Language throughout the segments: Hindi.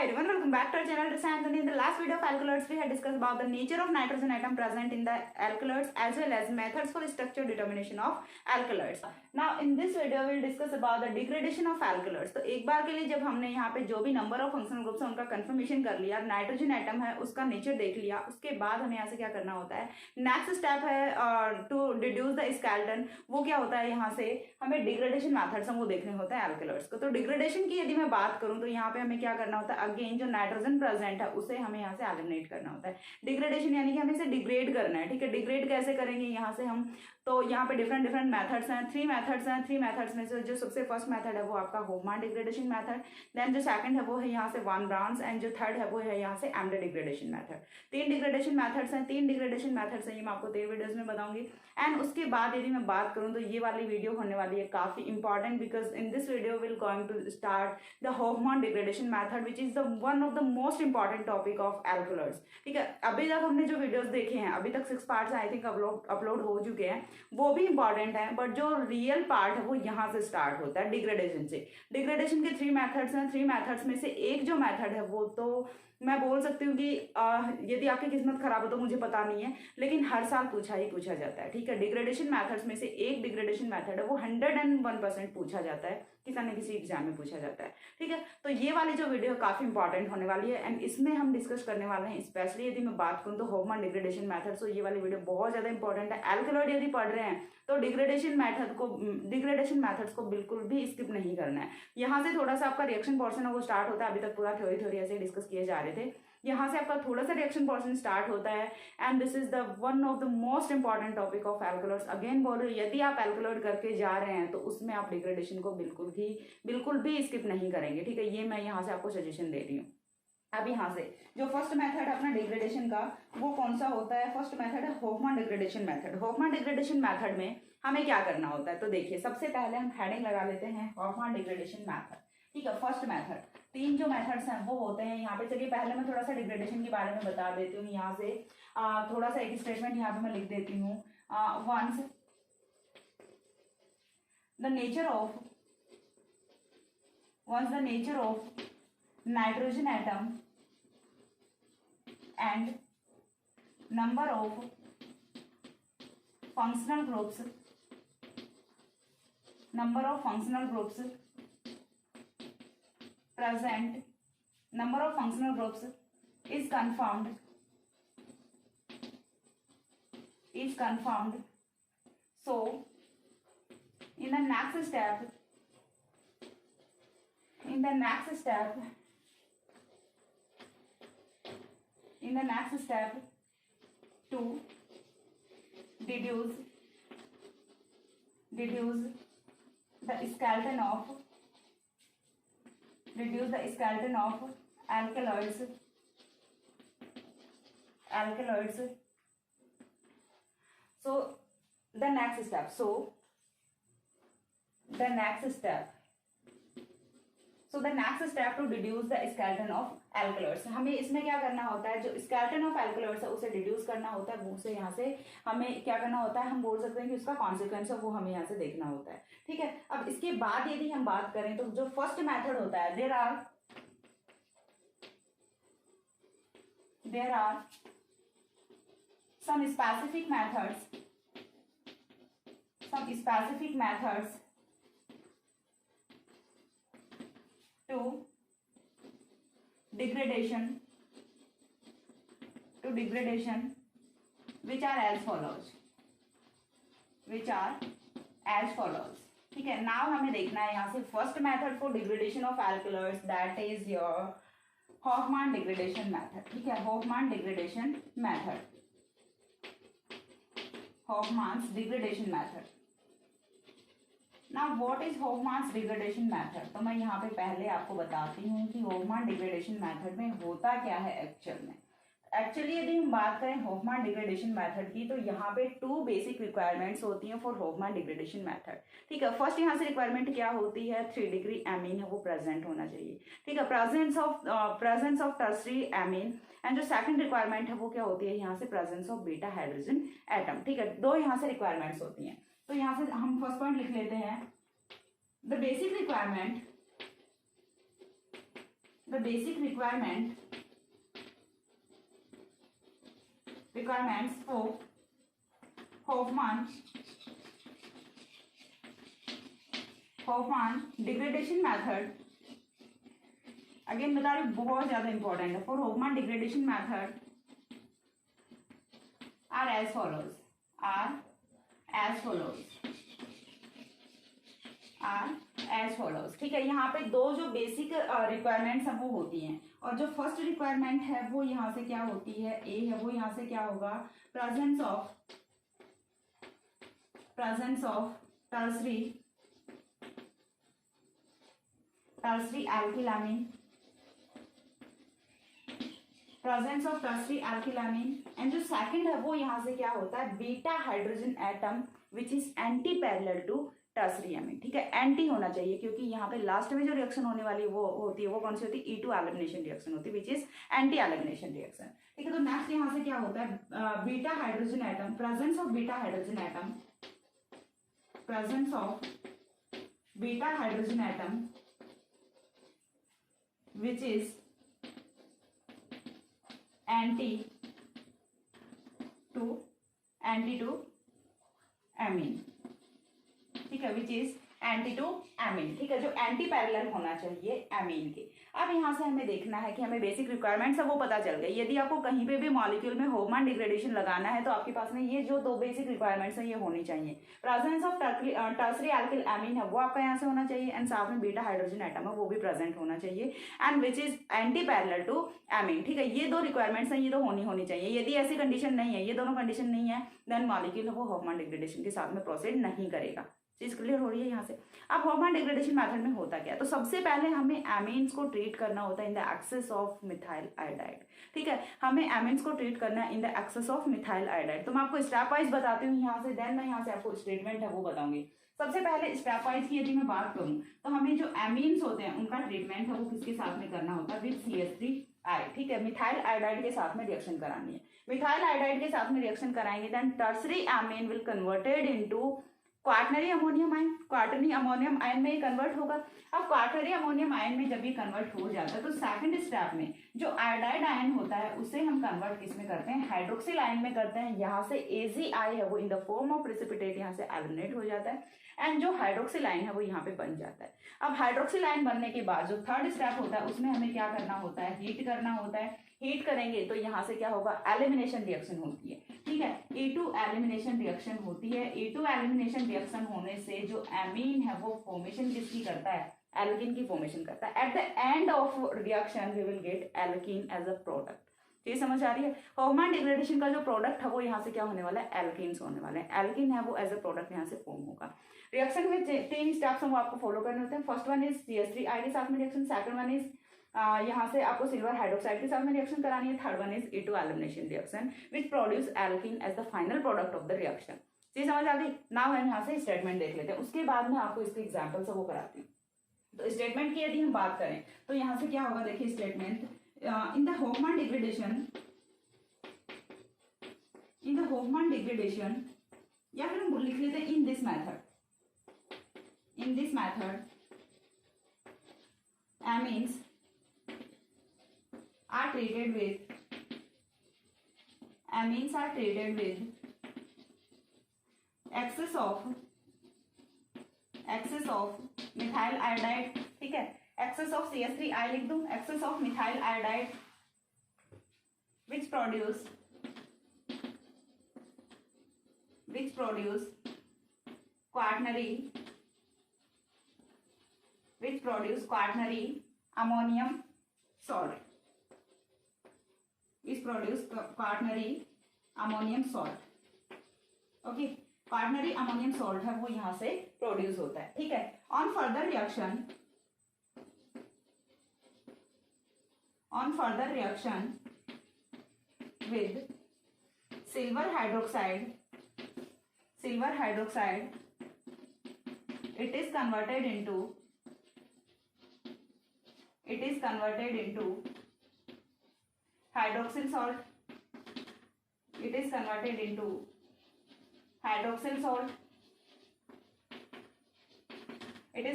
everyone, welcome back to our channel. This is Anthony. In the last video of alkaloids, we had discussed about the nature of nitrogen atom present in the alkaloids as well as methods for structure determination of alkaloids. Now, in this video, we will discuss about the degradation of alkaloids. तो एक बार के लिए जब हमने यहाँ पे जो भी नंबर ऑफ फंक्शनल ग्रुप्स है उनका कंफर्मेशन कर लिया, नाइट्रोजन एटम है उसका नेचर देख लिया, उसके बाद हमें यहाँ से क्या करना होता है, नेक्स्ट स्टेप है टू डिड्यूस द स्केलेटन. वो क्या होता है, यहाँ से हमें डिग्रेडेशन मैथड्स वो देखने होते हैं alkaloids को. तो डिग्रेडेशन की यदि मैं बात करूं तो यहाँ पे हमें क्या करना होता है, अगेन जो नाइट्रोजन प्रेजेंट है उसे हमें यहाँ से एलिमिनेट करना होता है. डिग्रेडेशन यानी कि हमें इसे डिग्रेड करना है. ठीक है, डिग्रेड कैसे करेंगे यहाँ से हम, तो यहाँ पे डिफरेंट मेथड्स हैं, 3 मेथड्स हैं. 3 मेथड्स में से जो सबसे फर्स्ट मेथड है वो आपका होफमान डिग्रेडेशन मेथड, देन जो सेकंड है वो है यहाँ से वान ब्राउन्स, एंड जो थर्ड है वो है यहाँ से एमडे डिग्रेडेशन मेथड. 3 डिग्रेडेशन मेथड्स हैं, 3 डिग्रेडेशन मेथड्स हैं, ये मैं आपको 3 वीडियोज में बताऊंगी. एंड उसके बाद यदि मैं बात करूँ तो ये वाली वीडियो होने वाली है काफी important, because in this video will going to start the Hoffman degradation method which is the one of the most important topic of alkaloids. ठीक है, अभी तक हमने जो वीडियोस देखे हैं, अभी तक 6 पार्ट्स आई थिंक अपलोड हो चुके हैं, वो भी इंपॉर्टेंट है, बट जो रियल पार्ट है वो यहाँ से स्टार्ट होता है डिग्रेडेशन से. डिग्रेडेशन के 3 मेथड्स हैं. 3 मेथड्स में से एक जो मेथड है वो तो मैं बोल सकती हूँ कि यदि आपकी किस्मत खराब हो तो मुझे पता नहीं है, लेकिन हर साल पूछा ही पूछा जाता है. ठीक है, डिग्रेडेशन मेथड्स में से एक डिग्रेडेशन मेथड है वो 101% पूछा जाता है, किसी न किसी एग्जाम में पूछा जाता है. ठीक है, तो ये वाली जो वीडियो काफी इंपॉर्टेंट होने वाली है, एंड इसमें हम डिस्कस करने वाले हैं स्पेशली यदि मैं बात करूँ तो होफमान डिग्रेडेशन मेथड. तो ये वाली वीडियो बहुत ज्यादा इंपॉर्टेंट है. एल्कलॉइड यदि पढ़ रहे हैं तो डिग्रेडेशन मेथड्स को बिल्कुल भी स्किप नहीं करना है. यहाँ से थोड़ा सा आपका रिएक्शन पोर्शन है वो स्टार्ट होता है. अभी तक पूरा थ्योरी ऐसे डिस्कस किए जा रहे थे, यहाँ से आपका थोड़ा सा रिएक्शन पोर्शन स्टार्ट होता है, and this is the one of the most important topic of alkaloids. Again बोल रही हूँ, यदि आप एल्कलॉइड करके जा रहे हैं तो उसमें आप डिग्रेडेशन को बिल्कुल भी स्किप नहीं करेंगे. ठीक है, ये मैं यहाँ से आपको सजेशन दे रही हूँ. अब यहाँ से जो फर्स्ट मेथड है अपना डिग्रेडेशन का वो कौन सा होता है, फर्स्ट मेथड है होफमान डिग्रेडेशन मेथड. होफमान डिग्रेडेशन मेथड में हमें क्या करना होता है, तो देखिए सबसे पहले हम हेडिंग लगा लेते हैं होफमान डिग्रेडेशन मेथड. ठीक है, फर्स्ट मेथड. 3 जो मेथड्स हैं वो होते हैं यहाँ पे. चलिए पहले मैं थोड़ा सा डिग्रेडेशन के बारे में बता देती हूँ. यहाँ से थोड़ा सा एक स्टेटमेंट यहाँ पे मैं लिख देती हूँ. Once the nature of nitrogen atom and number of functional groups present, number of functional groups is confirmed. So in the next step to deduce the skeleton of alkaloids. So the next step to deduce the skeleton of alkaloids. हमें इसमें क्या करना होता है, जो skeleton of alkaloids है उसे डिड्यूस करना होता है. उसे यहाँ से हमें क्या करना होता है, हम बोल सकते हैं कि उसका कॉन्सिक्वेंस है वो हमें यहाँ से देखना होता है. ठीक है, अब इसके बाद यदि हम बात करें तो जो फर्स्ट मेथड होता है, there are some specific methods to degradation which are as follows. ठीक है, नाउ हमें देखना है यहाँ से first method for degradation of alkaloids, that is your Hofmann degradation method. ठीक है, Hofmann's degradation method. Now what is Hofmann's degradation method. तो मैं यहाँ पे पहले आपको बताती हूँ कि होफमान डिग्रेडेशन मेथड में होता क्या है एक्चुअल में. एक्चुअली यदि हम बात करें होफमान डिग्रेडेशन मेथड की तो यहाँ पे 2 बेसिक रिक्वायरमेंट्स होती हैं फॉर होफमान डिग्रेडेशन मेथड. ठीक है, फर्स्ट यहाँ से रिक्वायरमेंट क्या होती है, 3 डिग्री एमीन है वो प्रेजेंट होना चाहिए. ठीक है, presence of tertiary amine. And जो सेकंड रिक्वायरमेंट है वो क्या होती है, यहाँ से presence of beta hydrogen atom. ठीक है, 2 यहाँ से रिक्वायरमेंट्स होती हैं. तो यहाँ से हम फर्स्ट पॉइंट लिख लेते हैं, the basic the basic requirements for Hoffman degradation method, again बता रही बहुत ज्यादा इंपॉर्टेंट है, for Hoffman degradation method are as follows. ठीक है, यहाँ पे दो जो बेसिक रिक्वायरमेंट्स हैं वो होती हैं, और जो फर्स्ट रिक्वायरमेंट है वो यहाँ से क्या होती है, ए है, वो यहाँ से क्या होगा, presence of tertiary alkylamine, and जो सेकंड है वो यहाँ से क्या होता है, beta hydrogen atom which is anti parallel to tertiary amine. ठीक है, एंटी होना चाहिए, क्योंकि यहाँ पे लास्ट में जो रिएक्शन होने वाली वो होती है, वो कौन सी होती है, E2 एलिमिनेशन रिएक्शन होती है, which is anti elimination reaction. ठीक है, तो नेक्स्ट यहाँ से क्या होता है, beta hydrogen atom, presence of beta hydrogen atom which is anti to amine। ठीक है, which is anti to amine. ठीक है, जो एंटी पैरेलल होना चाहिए एमीन के। अब यहाँ से हमें देखना है कि हमें बेसिक रिक्वायरमेंट्स है वो पता चल गई। यदि आपको कहीं पे भी मॉलिक्यूल में होफमैन डिग्रेडेशन लगाना है तो आपके पास में ये जो दो बेसिक रिक्वायरमेंट्स हैं ये होनी चाहिए। Presence of tertiary alkyl amine है वो आपका यहाँ से होना चाहिए, एंड साथ में बीटा हाइड्रोजन एटम है वो भी प्रेजेंट होना चाहिए, and which is anti parallel to amine. ठीक है, ये दो रिक्वायरमेंट्स हैं, ये तो होनी चाहिए। यदि ऐसी कंडीशन नहीं है, ये दोनों कंडीशन नहीं है, देन मॉलिक्यूल वो होफमैन डिग्रेडेशन के साथ में प्रोसीड नहीं करेगा। चीज क्लियर हो रही है यहाँ से। अब होफमैन डिग्रेडेशन मेथड में होता क्या है, तो सबसे पहले हमें एमीन्स को ट्रीट करना होता है in the excess of methyl iodide. ठीक है, हमें एमीन्स को ट्रीट करना है in the excess of methyl iodide. तो मैं आपको स्टेप वाइज बताती हूँ यहाँ से, देन मैं यहाँ से आपको स्टेटमेंट है वो बताऊंगी। सबसे पहले स्टेप वाइज की यदि मैं बात करूँ तो हमें जो एमीन्स होते हैं उनका ट्रीटमेंट है वो किसके साथ में करना होता है, विद CH3I। ठीक है, मिथाइल आयोडाइड के साथ में रिएक्शन करानी है। मिथाइल आयोडाइड के साथ में रिएक्शन कराएंगे, then tertiary amine will converted into quaternary ammonium ion. Quaternary ammonium ion में ये कन्वर्ट होगा। अब क्वाटरनरी अमोनियम आयन में जब ये कन्वर्ट हो जाता है तो सेकंड स्टेप में जो आयोडाइड आयन होता है उसे हम कन्वर्ट किस में करते हैं, हाइड्रोक्सिल आयन में करते हैं। यहाँ से AgI है वो in the form of precipitate यहाँ से एलिमिनेट हो जाता है, एंड जो हाइड्रोक्सिल आयन है वो यहाँ पे बन जाता है। अब हाइड्रोक्सिल आयन बनने के बाद जो थर्ड स्टेप होता है उसमें हमें क्या करना होता है, हीट करना होता है। हीट करेंगे तो यहाँ से क्या होगा, एलिमिनेशन रिएक्शन होती है। ठीक है, E2 एलिमिनेशन रिएक्शन होती है। E2 एलिमिनेशन रिएक्शन होने से जो एमीन है वो फॉर्मेशन किसकी करता है, एल्कीन की फॉर्मेशन करता है। At the end of reaction we will get alkene as a product. ये समझ आ रही है। होफमैन डिग्रेडेशन का जो प्रोडक्ट है वो यहाँ से क्या होने वाला है, एल्कीन्स होने वाले हैं। एल्कीन है वो एज अ प्रोडक्ट यहाँ से फॉर्म होगा। रिएक्शन में 3 स्टेप्स हम आपको फॉलो करने होते हैं। फर्स्ट वन इज CH3I के साथ में रिएक्शन, सेकंड वन इज यहाँ से आपको सिल्वर हाइड्रोक्साइड के साथ में रिएक्शन करानी है, third one is E2 elimination reaction which produce alkene as the final product of the reaction. ये समझ आ गई। नाउ हम यहाँ से स्टेटमेंट देख लेते हैं, उसके बाद में आपको इसके एग्जाम्पल से वो कराती हूँ। तो स्टेटमेंट की यदि हम बात करें तो यहाँ से क्या होगा, देखिए statement, in the Hofmann degradation, या फिर हम लिख लेते हैं in this method amines are treated with excess of methyl iodide। ठीक है, excess of CH3I लिख दूं, excess of methyl iodide which produce quaternary ammonium salt, okay. Quaternary ammonium salt है वो यहाँ से प्रोड्यूस होता है। ठीक है, on further reaction with silver hydroxide it is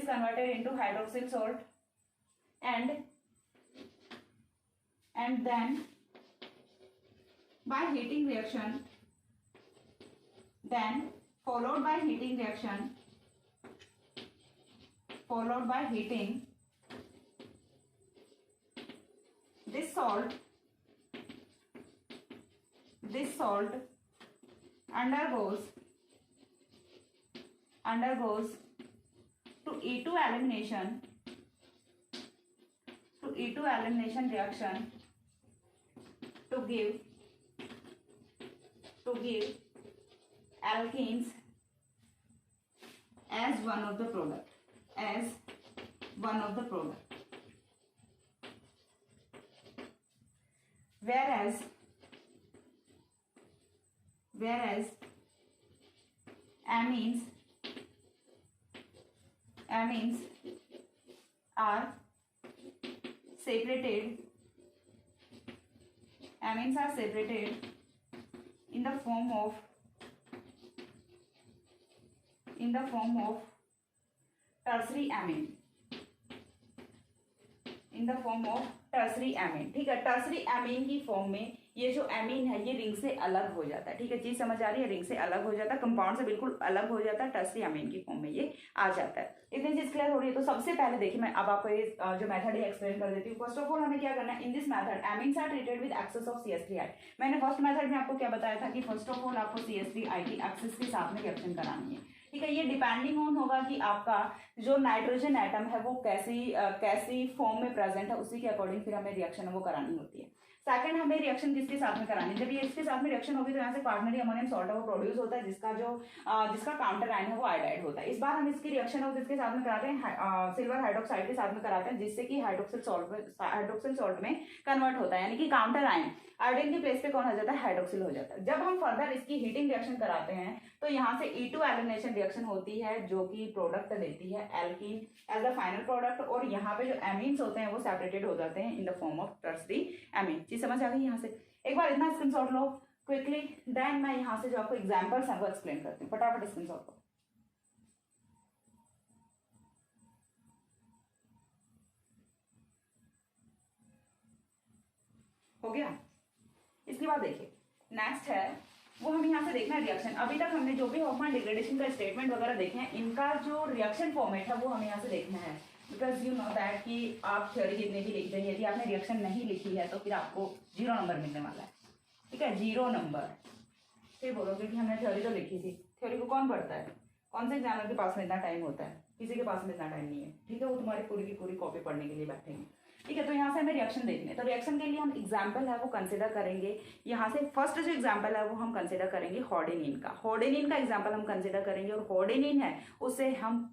converted into hydroxyl salt, and and then by heating reaction, then followed by heating reaction, followed by heating, this salt undergoes to E2 elimination reaction to give alkenes as one of the product, whereas amines are separated in the form of tertiary amine, ठीक है। टर्सरी एमीन की फॉर्म में ये जो एमीन है ये रिंग से अलग हो जाता है, ठीक है। चीज समझ आ रही है, रिंग से अलग हो जाता है, कंपाउंड से बिल्कुल अलग हो जाता है, टर्सरी एमीन की फॉर्म में ये आ जाता है। इतनी चीज क्लियर हो रही है। तो सबसे पहले देखिए मैं अब आपको ये जो मेथड है एक्सप्लेन कर देती हूँ। फर्स्ट ऑफ ऑल हमें क्या करना है, in this method amines are treated with excess of CH3I। मैंने फर्स्ट मेथड में आपको क्या बताया था कि फर्स्ट ऑफ ऑल आपको CH3I की एक्सेस के साथ में रिएक्शन करानी है, ठीक है। ये डिपेंडिंग ऑन होगा कि आपका जो नाइट्रोजन एटम है वो कैसी फॉर्म में प्रेजेंट है, उसी के अकॉर्डिंग फिर हमें रिएक्शन वो करानी होती है। सेकंड, हमें रिएक्शन किसके साथ में करानी है, जब ये इसके साथ में रिएक्शन होगी तो यहाँ से क्वार्टनरी अमोनियम सॉल्ट है वो प्रोड्यूस होता है, जिसका काउंटर आयन है वो आयोडाइड होता है। इस बार हम इसकी रिएक्शन हो किसके साथ में कराते हैं, सिल्वर हाइड्रोक्साइड के साथ में कराते हैं, जिससे कि हाइड्रोक्सिल सॉल्ट में कन्वर्ट होता है, यानी कि काउंटर आयन आयोडीन के प्लेस पे कौन हो जाता है, हाइड्रोक्सिल हो जाता है। जब हम फर्दर इसकी हीटिंग रिएक्शन कराते हैं तो यहाँ से E2 एलिमिनेशन रिएक्शन होती है जो कि प्रोडक्ट देती है alkene as the final product, और यहाँ पे जो एमीन्स होते हैं वो सेपरेटेड हो जाते हैं इन the form of tertiary amine. चीज समझ आ गई यहाँ से। एक बार इतना स्क्रीनशॉट लो क्विकली, देन मैं यहाँ से जो आपको एग्जाम्पल्स हैं वो एक्सप्लेन करती हूँ। फटाफट स्क्रीनशॉट लो। हो गया। इसके बाद देखिए नेक्स्ट है वो हमें यहाँ से देखना है रिएक्शन। अभी तक हमने जो भी हॉफमैन डिग्रेडेशन का स्टेटमेंट वगैरह देखे हैं, इनका जो रिएक्शन फॉर्मेट है वो हमें यहाँ से देखना है। बिकॉज यू नो दैट कि आप थ्योरी जितने भी लिखते हैं, यदि आपने रिएक्शन नहीं लिखी है तो फिर आपको 0 नंबर मिलने वाला है, ठीक है, 0 नंबर। फिर बोलोगे कि हमने थ्योरी तो लिखी थी। थ्योरी को कौन पढ़ता है, कौन से एग्जामिनर के पास में इतना टाइम होता है, किसी के पास में इतना टाइम नहीं है, ठीक है। वो तुम्हारी पूरी की पूरी कॉपी पढ़ने के लिए बैठेंगे, ठीक है। तो यहाँ से हमें रिएक्शन देखने हैं, तो रिएक्शन के लिए हम एग्जाम्पल है वो कंसिडर करेंगे। यहाँ से फर्स्ट जो एग्जाम्पल है वो हम कंसिडर करेंगे हॉर्डेनिन का एग्जाम्पल हम कंसिडर करेंगे, और हॉर्डेनिन है उसे हम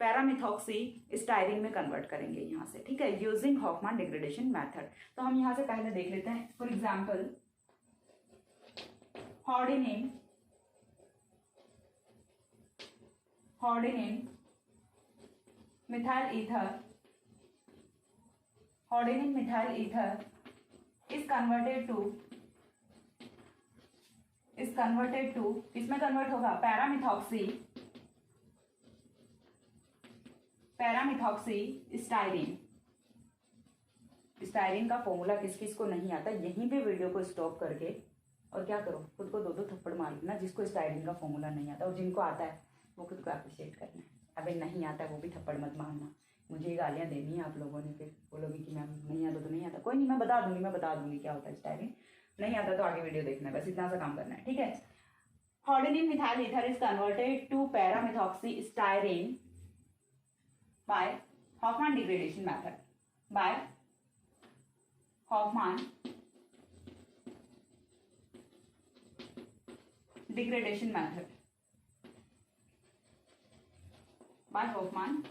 पैरामिथॉक्सी स्टाइरिन में कन्वर्ट करेंगे यहाँ से, ठीक है, यूजिंग हॉफमैन डिग्रेडेशन मेथड। तो हम यहाँ से पहले देख लेते हैं। For example hordenine methyl ether is converted to इसमें कन्वर्ट होगा पैरामिथॉक्सी स्टाइरिन का फॉर्मूला किस किस को नहीं आता, यहीं पे वीडियो को स्टॉप करके और क्या करो, खुद को 2 थप्पड़ मार लेना जिसको स्टाइरिन का फॉर्मूला नहीं आता, और जिनको आता है वो खुद को अप्रिशिएट करना है। अबे नहीं आता है वो भी थप्पड़ मत मारना, मुझे गालियां देनी है आप लोगों ने, फिर बोलोगे कि मैम नहीं आता तो नहीं आता। कोई नहीं, मैं बता दूंगी क्या होता है स्टाइरिन। नहीं आता तो आगे वीडियो देखना है, बस इतना सा काम करना है, ठीक है। Hordenine methyl ether is converted to paramethoxy styrene by Hofmann degradation method, by Hofmann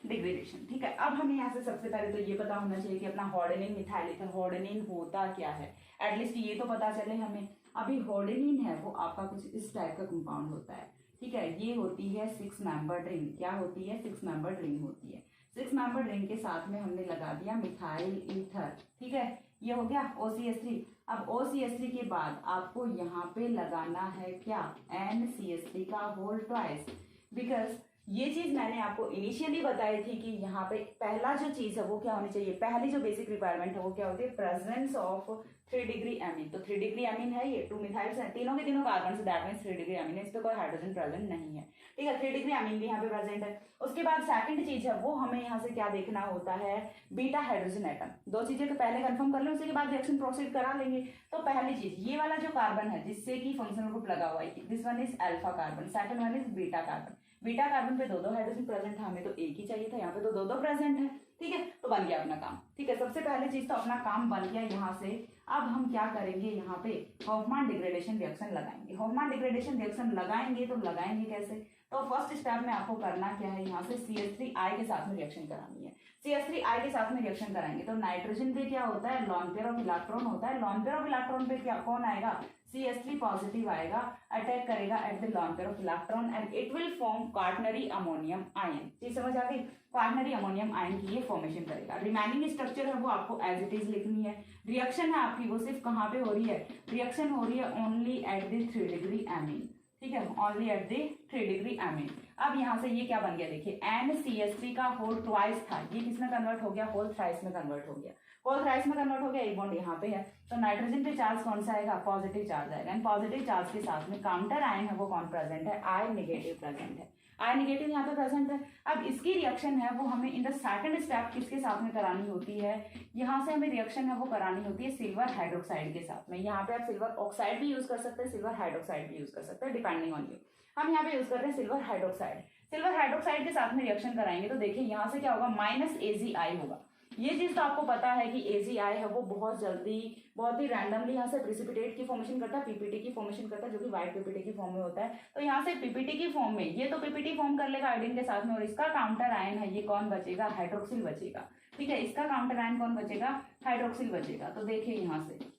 degradation, ठीक है। अब हमें यहाँ से सबसे पहले तो ये पता होना चाहिए कि अपना हॉर्डेनिन मिथाइल ईथर हॉर्डेनिन होता क्या है, एटलीस्ट ये तो पता चले हमें। अभी हॉर्डेनिन है वो आपका कुछ इस टाइप का कंपाउंड होता है, ठीक है। ये होती है 6 मेंबर्ड रिंग। क्या होती है, 6 मेंबर्ड रिंग होती है। 6 मेंबर्ड रिंग के साथ में हमने लगा दिया मिथाइल ईथर, ठीक है, ये हो गया OCH3। अब OCH3 के बाद आपको यहाँ पे लगाना है क्या, NCH3 का होल ट्वाइस, बिकॉज ये चीज मैंने आपको इनिशियली बताई थी कि यहाँ पे पहला जो चीज है वो क्या होनी चाहिए, पहली जो बेसिक रिक्वायरमेंट है वो क्या होती है, प्रेजेंस ऑफ 3 डिग्री एमीन। तो 3 डिग्री एमीन है, ये 2 मिथाइल्स हैं, तीनों के तीनों कार्बन से, दैट मींस 3 डिग्री एमीन है, इस पे कोई हाइड्रोजन प्रेजेंट नहीं है, ठीक है। 3 डिग्री एमीन भी यहाँ पे प्रेजेंट है। उसके बाद सेकंड चीज है वो हमें यहाँ से क्या देखना होता है, बीटा हाइड्रोजन एटम। दो चीजें तो पहले कंफर्म कर लें, उसके बाद रिएक्शन प्रोसीड करा लेंगे। तो पहली चीज ये वाला जो कार्बन है जिससे कि फंक्शनल ग्रुप लगा हुआ है, this one is alpha carbon, second one is beta carbon. Beta carbon पे दो हाइड्रोजन प्रेजेंट है, हमें तो एक ही चाहिए था, यहाँ पे तो दो प्रेजेंट है, ठीक है। तो बन गया अपना काम, ठीक है। सबसे पहले चीज तो अपना काम बन गया यहाँ से। अब हम क्या करेंगे, यहाँ पे हॉफमैन डिग्रेडेशन रिएक्शन लगाएंगे। हॉफमैन डिग्रेडेशन रिएक्शन लगाएंगे तो लगाएंगे कैसे, तो फर्स्ट स्टेप में आपको करना क्या है, यहाँ से CH3I के साथ में रिएक्शन करानी है। CH3I के साथ में रिएक्शन कराएंगे तो नाइट्रोजन पे क्या होता है, लॉन पेयर ऑफ इलेक्ट्रॉन होता है। लॉन पेयर ऑफ इलेक्ट्रॉन पे क्या कौन आएगा, CH3 पॉजिटिव आएगा, अटैक करेगा at the lone pair of electron and it will form quaternary ammonium ion. चीज समझ आ गई, क्वाटरनरी अमोनियम आयन की ये फॉर्मेशन करेगा। रिमेनिंग स्ट्रक्चर है वो आपको एज इट इज लिखनी है। रिएक्शन है आपकी वो सिर्फ कहाँ पे हो रही है, रिएक्शन हो रही है only at the 3 degree amine, ठीक है, only at the 3 degree amine. अब यहाँ से ये क्या बन गया, देखिए NCH3 का होल ट्वाइस था, ये किसमें कन्वर्ट हो गया, होल थ्राइस में कन्वर्ट हो गया। होल थ्राइस में कन्वर्ट हो गया, एक बॉन्ड यहाँ पे है, तो नाइट्रोजन पे चार्ज कौन सा आएगा, पॉजिटिव चार्ज आएगा। एंड पॉजिटिव चार्ज के साथ में काउंटर आयन है वो कौन प्रेजेंट है, I नेगेटिव प्रेजेंट है। I नेगेटिव यहाँ पे प्रेजेंट है। अब इसकी रिएक्शन है वो हमें इन द सेकंड स्टेप किसके साथ में करानी होती है, यहाँ से हमें रिएक्शन है वो करानी होती है सिल्वर हाइड्रोक्साइड के साथ में। यहाँ पे आप सिल्वर ऑक्साइड भी यूज कर सकते हैं, सिल्वर हाइड्रोक्साइड भी यूज कर सकते हैं, डिपेंडिंग ऑन यू। हम यहाँ पे यूज कर रहे हैं सिल्वर हाइड्रोक्साइड। सिल्वर हाइड्रोक्साइड के साथ में रिएक्शन कराएंगे तो देखिए यहाँ से क्या होगा, -AgI होगा। ये चीज तो आपको पता है कि AgI है वो बहुत जल्दी, बहुत ही रैंडमली यहाँ से प्रिसिपिटेट की फॉर्मेशन करता है, PPT की फॉर्मेशन करता है, जो कि व्हाइट PPT की फॉर्म में होता है। तो यहाँ से PPT की फॉर्म में ये तो PPT फॉर्म कर लेगा आयोडीन के साथ में, और इसका काउंटर आयन है ये कौन बचेगा, हाइड्रोक्सिल बचेगा, ठीक है। इसका काउंटर आयन कौन बचेगा, हाइड्रोक्सिल बचेगा। तो देखिए यहाँ से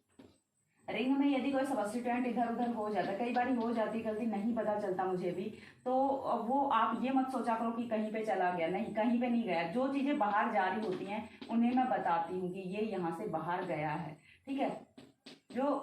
रिंग में यदि कोई सब्स्टिट्यूएंट इधर उधर हो जाता है, कई बार हो जाती गलती, नहीं पता चलता मुझे भी, तो वो आप ये मत सोचा करो कि कहीं पे चला गया, नहीं कहीं पे नहीं गया। जो चीजें बाहर जा रही होती हैं उन्हें मैं बताती हूँ कि ये यहाँ से बाहर गया है, ठीक है। जो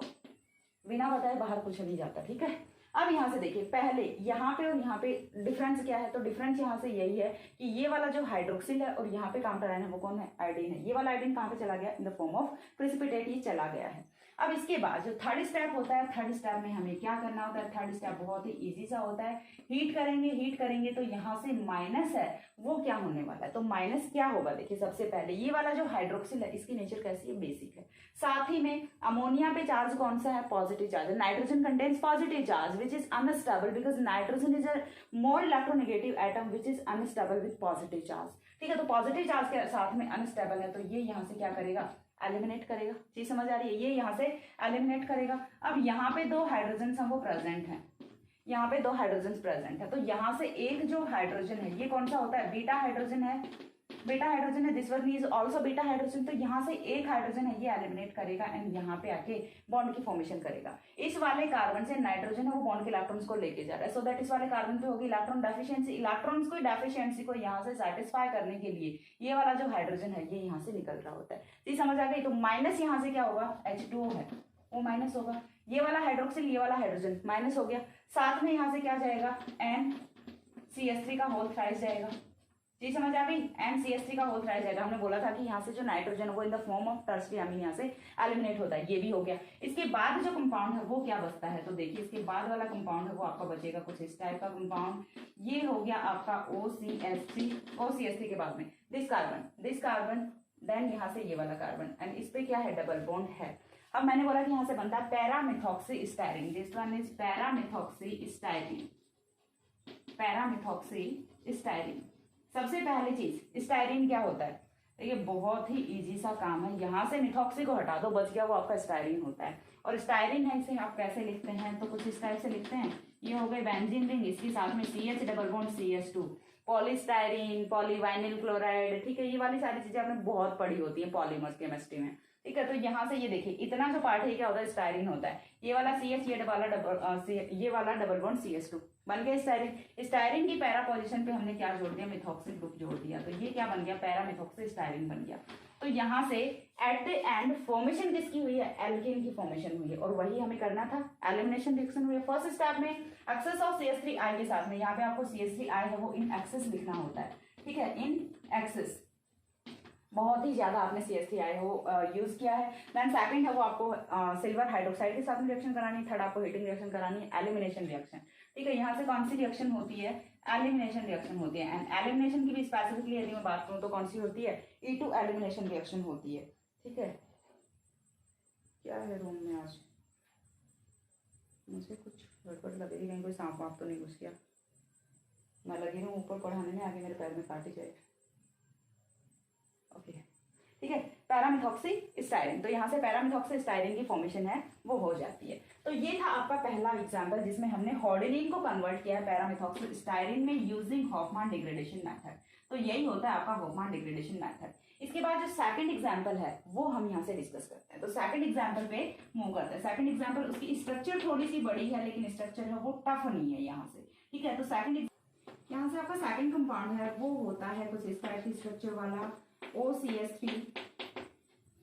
बिना बताए बाहर कुछ नहीं जाता, ठीक है। अब यहाँ से देखिए पहले यहाँ पे और यहाँ पे डिफरेंस क्या है, तो डिफरेंस यहाँ से यही है कि ये वाला जो हाइड्रोक्सिल है और यहाँ पे काउंटर आयन है वो कौन है, आयोडीन है। ये वाला आयोडीन कहाँ पे चला गया, in the form of precipitate ही चला गया है। अब इसके बाद जो थर्ड स्टेप होता है, थर्ड स्टेप में हमें क्या करना होता है, थर्ड स्टेप बहुत ही इजी सा होता है। हीट करेंगे तो यहाँ से माइनस है वो क्या होने वाला है, तो माइनस क्या होगा, देखिए सबसे पहले ये वाला जो हाइड्रोक्सिल है इसकी नेचर कैसी है, बेसिक है। साथ ही में अमोनिया पे चार्ज कौन सा है, positive charge. Nitrogen contains positive charge which is unstable because nitrogen is a more electronegative atom which is unstable with positive charge, ठीक है। तो पॉजिटिव चार्ज के साथ में अनस्टेबल है, तो ये यहाँ से क्या करेगा, एलिमिनेट करेगा। चीज समझ आ रही है, ये यहाँ से एलिमिनेट करेगा। अब यहाँ पे दो हाइड्रोजन हैं वो प्रेजेंट हैं, यहाँ पे दो हाइड्रोजन प्रेजेंट है, तो यहाँ से एक जो हाइड्रोजन है ये कौन सा होता है, बीटा हाइड्रोजन है, बीटा हाइड्रोजन है, this one is also beta hydrogen. तो यहाँ से एक हाइड्रोजन है ये एलिमिनेट करेगा एंड यहाँ पे आके बॉन्ड की फॉर्मेशन करेगा। इस वाले कार्बन से नाइट्रोजन है वो बॉन्ड के इलेक्ट्रॉन्स को लेके जा रहा है, सो दैट इस वाले कार्बन पे होगी इलेक्ट्रॉन डेफिशिएंसी। इलेक्ट्रॉन्स को डेफिशिएंसी को यहाँ से सेटिस्फाई करने के लिए ये वाला जो हाइड्रोजन है ये यहाँ से निकल रहा होता है। जी समझ आ गई। तो माइनस यहाँ से क्या होगा, H2O है वो माइनस होगा, ये वाला हाइड्रोक्सिल ये वाला हाइड्रोजन माइनस हो गया, साथ में यहाँ से क्या जाएगा, NCH3 का होल थ्राइस जाएगा। जी समझ आ गई, NCH3 का होल थ्राइस जाएगा। हमने बोला था कि यहाँ से जो नाइट्रोजन है वो in the form of tertiary amine यहाँ से एलिमिनेट होता है, ये भी हो गया। इसके बाद जो कंपाउंड है वो क्या बचता है, तो देखिए इसके बाद वाला कंपाउंड है वो आपका बचेगा कुछ इस टाइप का कंपाउंड। ये हो गया आपका OCH3 के बाद में दिस कार्बन देन यहाँ से ये वाला कार्बन एंड इस पे क्या है, डबल बॉन्ड है। अब मैंने बोला कि यहाँ से बनता है paramethoxy styrene, this one is paramethoxy styrene. सबसे पहली चीज स्टाइरिन क्या होता है, देखिए बहुत ही इजी सा काम है, यहाँ से मिथॉक्सी को हटा दो बच गया वो आपका स्टाइरिन होता है। और स्टाइरिन है इसे आप कैसे लिखते हैं, तो कुछ इस टाइप से लिखते हैं, ये हो गई बेंजीन रिंग, इसके साथ में CH double bond CH2, polystyrene, polyvinyl chloride, ठीक है। ये वाली सारी चीजें आपने बहुत पढ़ी होती है पॉलीमर्स केमिस्ट्री में, ठीक है। तो यहाँ से ये देखिए इतना जो पार्ट है क्या होता है, स्टाइरिन होता है। ये वाला CH ये वाला डबल बॉन्ड CH2, बन गया स्टायरिन। स्टायरिन की पैरा पोजीशन पे हमने क्या जोड़ दिया, मिथॉक्सिल ग्रुप जोड़ दिया, तो ये क्या बन गया, पैरा मिथॉक्सिल स्टायरिन बन गया। तो यहाँ से एट द एंड फॉर्मेशन किसकी हुई है, एल्केन की फॉर्मेशन हुई है, और वही हमें करना था, एलिमिनेशन रिएक्शन हुई है। फर्स्ट स्टेप में एक्सेस ऑफ CH3I के साथ में, यहाँ पे आपको CH3I है वो इन एक्सेस लिखना होता है, ठीक है, इन एक्सेस, बहुत ही ज्यादा आपने CH3I वो यूज किया है। देन सेकंड है वो आपको सिल्वर हाइड्रोक्साइड के साथ में रिएक्शन करानी, थर्ड आपको हीटिंग रिएक्शन करानी है, एलिमिनेशन रिएक्शन, ठीक है। यहाँ से कौन सी रिएक्शन होती है, एलिमिनेशन रिएक्शन होती है। एंड एलिमिनेशन की भी स्पेसिफिकली यदि मैं बात करूँ तो कौन सी होती है, E2 एलिमिनेशन रिएक्शन होती है, ठीक है। क्या है रूम में आज, मुझे कुछ गड़बड़ लग रही, कहीं कोई सांप वाप तो नहीं घुस गया, मैं लगी हूँ ऊपर पढ़ाने में, आगे मेरे पैर में काट ही जाए। ओके, ठीक है, पैरामिथॉक्सी स्टायरिन, तो यहाँ से पैरामिथॉक्सी स्टायरिन की फॉर्मेशन है वो हो जाती है। तो ये था आपका पहला एग्जांपल जिसमें हमने हॉर्डिनिन को कन्वर्ट किया है पैरामिथॉक्सी स्टायरिन में यूजिंग हॉफमान डिग्रेडेशन मेथड। तो यही होता है आपका हॉफमान डिग्रेडेशन मेथड। इसके बाद जो सेकंड एग्जांपल है वो हम यहाँ से डिस्कस करते हैं। तो सेकंड एग्जांपल पे मूव करते हैं। सेकंड एग्जांपल, उसकी स्ट्रक्चर थोड़ी सी बड़ी है लेकिन स्ट्रक्चर है वो टफ नहीं है यहाँ से, ठीक है। तो सेकंड, यहाँ से आपका सेकंड कंपाउंड है वो होता है कुछ इस टाइप की स्ट्रक्चर वाला OCH3,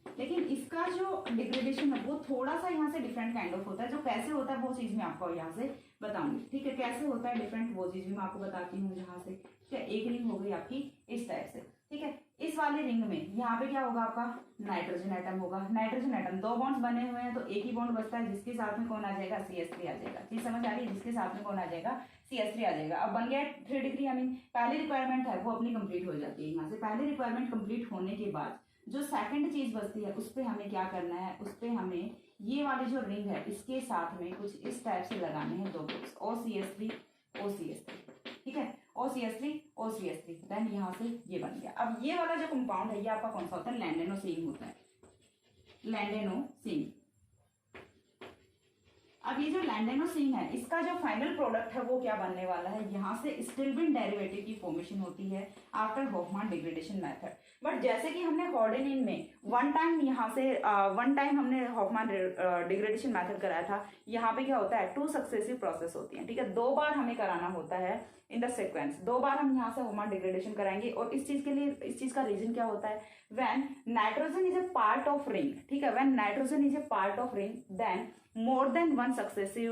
लेकिन इसका जो डिग्रेडेशन है वो थोड़ा सा यहाँ से डिफरेंट काइंड ऑफ होता है। जो कैसे होता है वो चीज मैं आपको यहाँ से बताऊंगी, ठीक है। कैसे होता है डिफरेंट वो चीज भी मैं आपको बताती हूँ। यहाँ से क्या एक रिंग हो गई आपकी इस टाइप से, ठीक है। इस वाले रिंग में यहाँ पे क्या होगा, आपका नाइट्रोजन एटम होगा। नाइट्रोजन एटम, दो बॉन्ड्स बने हुए हैं तो एक ही बॉन्ड बचता है, जिसके साथ में कौन आ जाएगा, CH3 आ जाएगा। चीज समझ आ रही है, जिसके साथ में कौन आ जाएगा, CH3 आ जाएगा। अब बन गया 3 डिग्री, आई मीन पहली रिक्वायरमेंट है वो अपनी कंप्लीट हो जाती है। यहाँ से पहली रिक्वायरमेंट कंप्लीट होने के बाद जो सेकंड चीज बचती है उस पर हमें क्या करना है, उस पर हमें ये वाली जो रिंग है इसके साथ में कुछ इस टाइप से लगाने हैं दो ग्रुप्स, OCH3 OCH3, ठीक है, OCH3 OCH3। देन यहाँ से ये बन गया। अब ये वाला जो कंपाउंड है ये आपका कौन सा होता है, लैंडेनोसिन होता है, लैंडेनोसिन। अब ये जो लैंडेनोसिन है इसका जो फाइनल प्रोडक्ट है वो क्या बनने वाला है, यहाँ से स्टिल्बिन डेरिवेटिव की फॉर्मेशन होती है आफ्टर हॉफमान डिग्रेडेशन मेथड। बट जैसे कि हमने हॉर्डिनिन में वन टाइम हमने हॉफमान डिग्रेडेशन मेथड कराया था, यहाँ पे क्या होता है 2 सक्सेसिव प्रोसेस होती हैं, ठीक है। 2 बार हमें कराना होता है इन द सीक्वेंस, 2 बार हम यहाँ से हॉफमान डिग्रेडेशन कराएंगे। और इस चीज के लिए, इस चीज का रीजन क्या होता है, when nitrogen is a part of ring, ठीक है, when nitrogen is a part of ring then more than one successive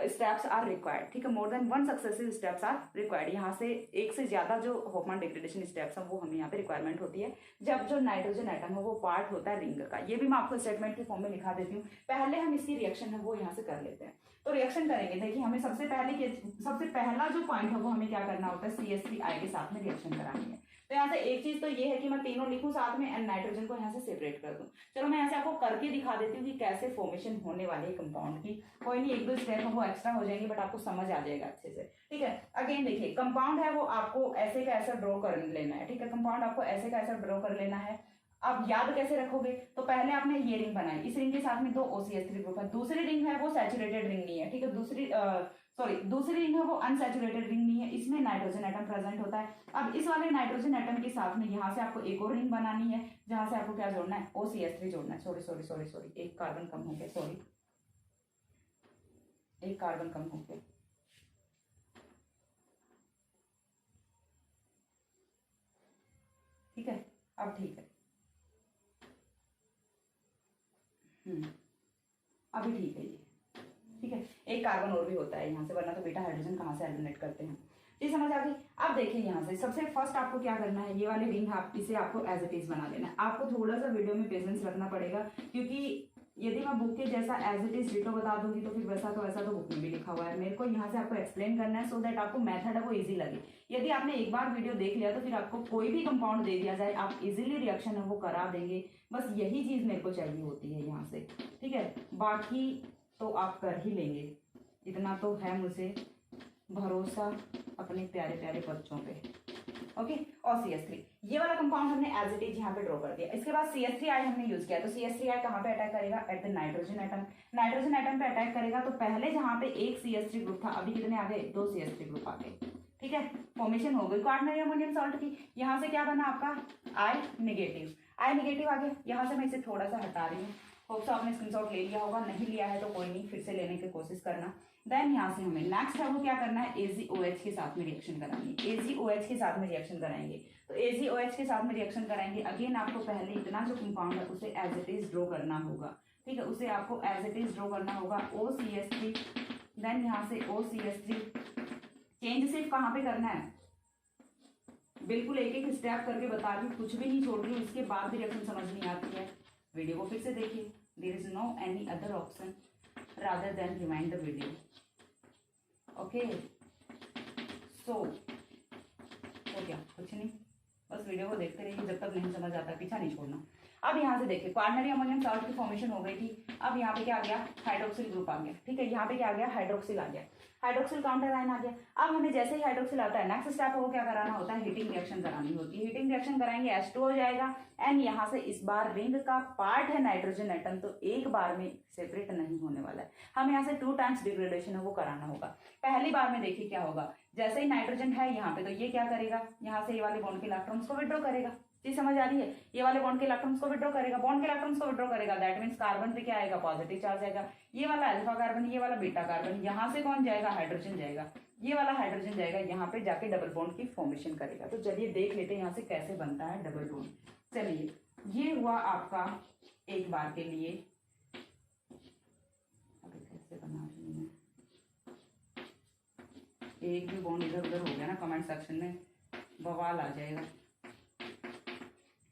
steps are required, ठीक है, more than one successive steps are required। यहाँ से एक से ज्यादा जो हॉफमान डिग्रेडेशन स्टेप्स हैं वो हमें यहाँ पे रिक्वायरमेंट होती है जब जो नाइट्रोजन एटम है वो पार्ट होता है रिंग का। ये भी मैं आपको स्टेटमेंट के फॉर्म में लिखा देती हूँ। पहले हम इसकी रिएक्शन है वो यहाँ से कर लेते हैं। तो रिएक्शन करेंगे, देखिए हमें सबसे पहला जो पॉइंट है वो हमें क्या करना होता है, CH3I के साथ में रिएक्शन करानी है। तो यहाँ से एक चीज तो ये है कि मैं तीनों लिखूं साथ में एंड नाइट्रोजन को यहाँ से सेपरेट कर दूं। चलो मैं यहाँ से आपको करके दिखा देती हूँ कि कैसे फॉर्मेशन होने वाली है कंपाउंड की। कोई नहीं, 1-2 स्टेप है वो एक्स्ट्रा हो जाएंगे बट आपको समझ आ जाएगा अच्छे से, ठीक है। अगेन देखिए, कंपाउंड है वो आपको ऐसे का ऐसा ड्रॉ कर लेना है, ठीक है। कंपाउंड आपको ऐसे का ऐसा ड्रॉ कर लेना है। अब याद कैसे रखोगे, तो पहले आपने ये रिंग बनाई, इस रिंग के साथ में 2 OCH3 ग्रुप है। दूसरी रिंग है वो सैचुरेटेड रिंग नहीं है, ठीक है। दूसरी रिंग है वो अनसैचुरेटेड रिंग नहीं है, इसमें नाइट्रोजन एटम प्रेजेंट होता है। अब इस वाले नाइट्रोजन एटम के साथ में यहाँ से आपको एक और रिंग बनानी है जहां से आपको क्या जोड़ना है, OCH3 जोड़ना है। सॉरी, एक कार्बन कम हो गया, सॉरी, एक कार्बन कम हो गया, ठीक है। अब ठीक है, अभी ठीक है ये, ठीक है। एक कार्बन और भी होता है यहाँ से, वरना तो बेटा हाइड्रोजन कहाँ से एलिमिनेट करते हैं। ये समझ आ गई। अब देखिए यहाँ से सबसे फर्स्ट आपको क्या करना है, ये वाले रिंग आप इसे आपको एज इट इज बना लेना है। आपको थोड़ा सा वीडियो में पेशेंस रखना पड़ेगा, क्योंकि यदि मैं बुक के जैसा एज इट इज डिटो बता दूंगी तो फिर वैसा तो बुक में भी लिखा हुआ है। मेरे को यहाँ से आपको एक्सप्लेन करना है सो दैट आपको मेथड है वो इजी लगे। यदि आपने एक बार वीडियो देख लिया तो फिर आपको कोई भी कंपाउंड दे दिया जाए आप इजीली रिएक्शन है वो करा देंगे। बस यही चीज मेरे को चाहिए होती है यहाँ से, ठीक है। बाकी तो आप कर ही लेंगे, इतना तो है मुझे भरोसा अपने प्यारे प्यारे बच्चों पे। ओके, और CH3 ये वाला कंपाउंड हमने एज इट इज यहाँ पे ड्रॉ कर दिया। इसके बाद CH3I हमने यूज किया, तो CH3I कहाँ पे अटैक करेगा, at the nitrogen atom. Nitrogen atom पे अटैक करेगा तो पहले जहाँ पे एक CH3 ग्रुप था अभी कितने आ गए, 2 CH3 ग्रुप आ गए, ठीक है। फॉर्मेशन हो गई क्वार्टनरी अमोनियम सॉल्ट की। यहाँ से क्या बना आपका I नेगेटिव आ गया। यहाँ से मैं इसे थोड़ा सा हटा रही हूँ, होप सो आपने स्क्रीनशॉट ले लिया होगा, नहीं लिया है तो कोई नहीं, फिर से लेने की कोशिश करना। देन यहाँ से हमें नेक्स्ट है वो क्या करना है, AgOH के साथ में रिएक्शन कराएंगे, AgOH के साथ में रिएक्शन कराएंगे। तो AgOH के साथ में रिएक्शन कराएंगे। अगेन आपको पहले इतना जो कंपाउंड है उसे एज इट इज ड्रॉ करना होगा, ठीक है, उसे आपको एज इट इज ड्रॉ करना होगा, OCH3, देन यहाँ से OCH3। चेंज सिर्फ कहाँ पे करना है, बिल्कुल एक एक स्टेप करके बता रही हूँ, कुछ भी नहीं छोड़ रही हूँ, इसके बाद भी रिएक्शन समझ नहीं आती है, वीडियो को फिर से देखिए। There is no any other option rather than remind the video, okay. So तो क्या, कुछ नहीं, बस वीडियो को देखते रहिए, जब तक नहीं समझ आता पीछा नहीं छोड़ना। अब यहाँ से देखिए क्वार्टनरी अमोनियम सॉल्ट की फॉर्मेशन हो गई थी। अब यहाँ पे क्या आ गया, हाइड्रोक्सिल ग्रुप आ गया, ठीक है, यहाँ पे क्या आ गया, हाइड्रोक्सिल आ गया, हाइड्रोक्सिल काउंटर आयन आ गया। अब हमें जैसे ही हाइड्रोक्सिल आता है नेक्स्ट स्टेप वो क्या कराना होता है, हीटिंग रिएक्शन करानी होती है। हीटिंग रिएक्शन कराएंगे, H2 हो जाएगा, एंड यहाँ से इस बार रिंग का पार्ट है नाइट्रोजन एटम, तो एक बार में सेपरेट नहीं होने वाला है, हमें यहाँ से 2 टाइम्स डिग्रेडेशन है वो कराना होगा। पहली बार में देखिए क्या होगा, जैसे ही नाइट्रोजन है यहाँ पे तो ये क्या करेगा, यहाँ से ये वाले बॉन्ड के इलेक्ट्रॉन्स को विड्रॉ करेगा, चीज समझ आ रही है, ये वाले बॉन्ड के इलेक्ट्रॉन्स को विड्रॉ करेगा, बॉन्ड के इलेक्ट्रॉन्स को विड्रॉ करेगा, दैट मींस कार्बन पे क्या आएगा, पॉजिटिव चार्ज आएगा, ये वाला अल्फा कार्बन, ये वाला बीटा कार्बन, यहाँ से कौन जाएगा, हाइड्रोजन जाएगा, ये वाला हाइड्रोजन जाएगा, यहाँ पे जाके डबल बॉन्ड की फॉर्मेशन करेगा। तो चलिए देख लेते हैं यहाँ से कैसे बनता है डबल बॉन्ड। चलिए ये हुआ आपका एक बार के लिए, अभी कैसे बना रही हूँ, एक भी बॉन्ड इधर उधर हो गया ना कमेंट सेक्शन में बवाल आ जाएगा।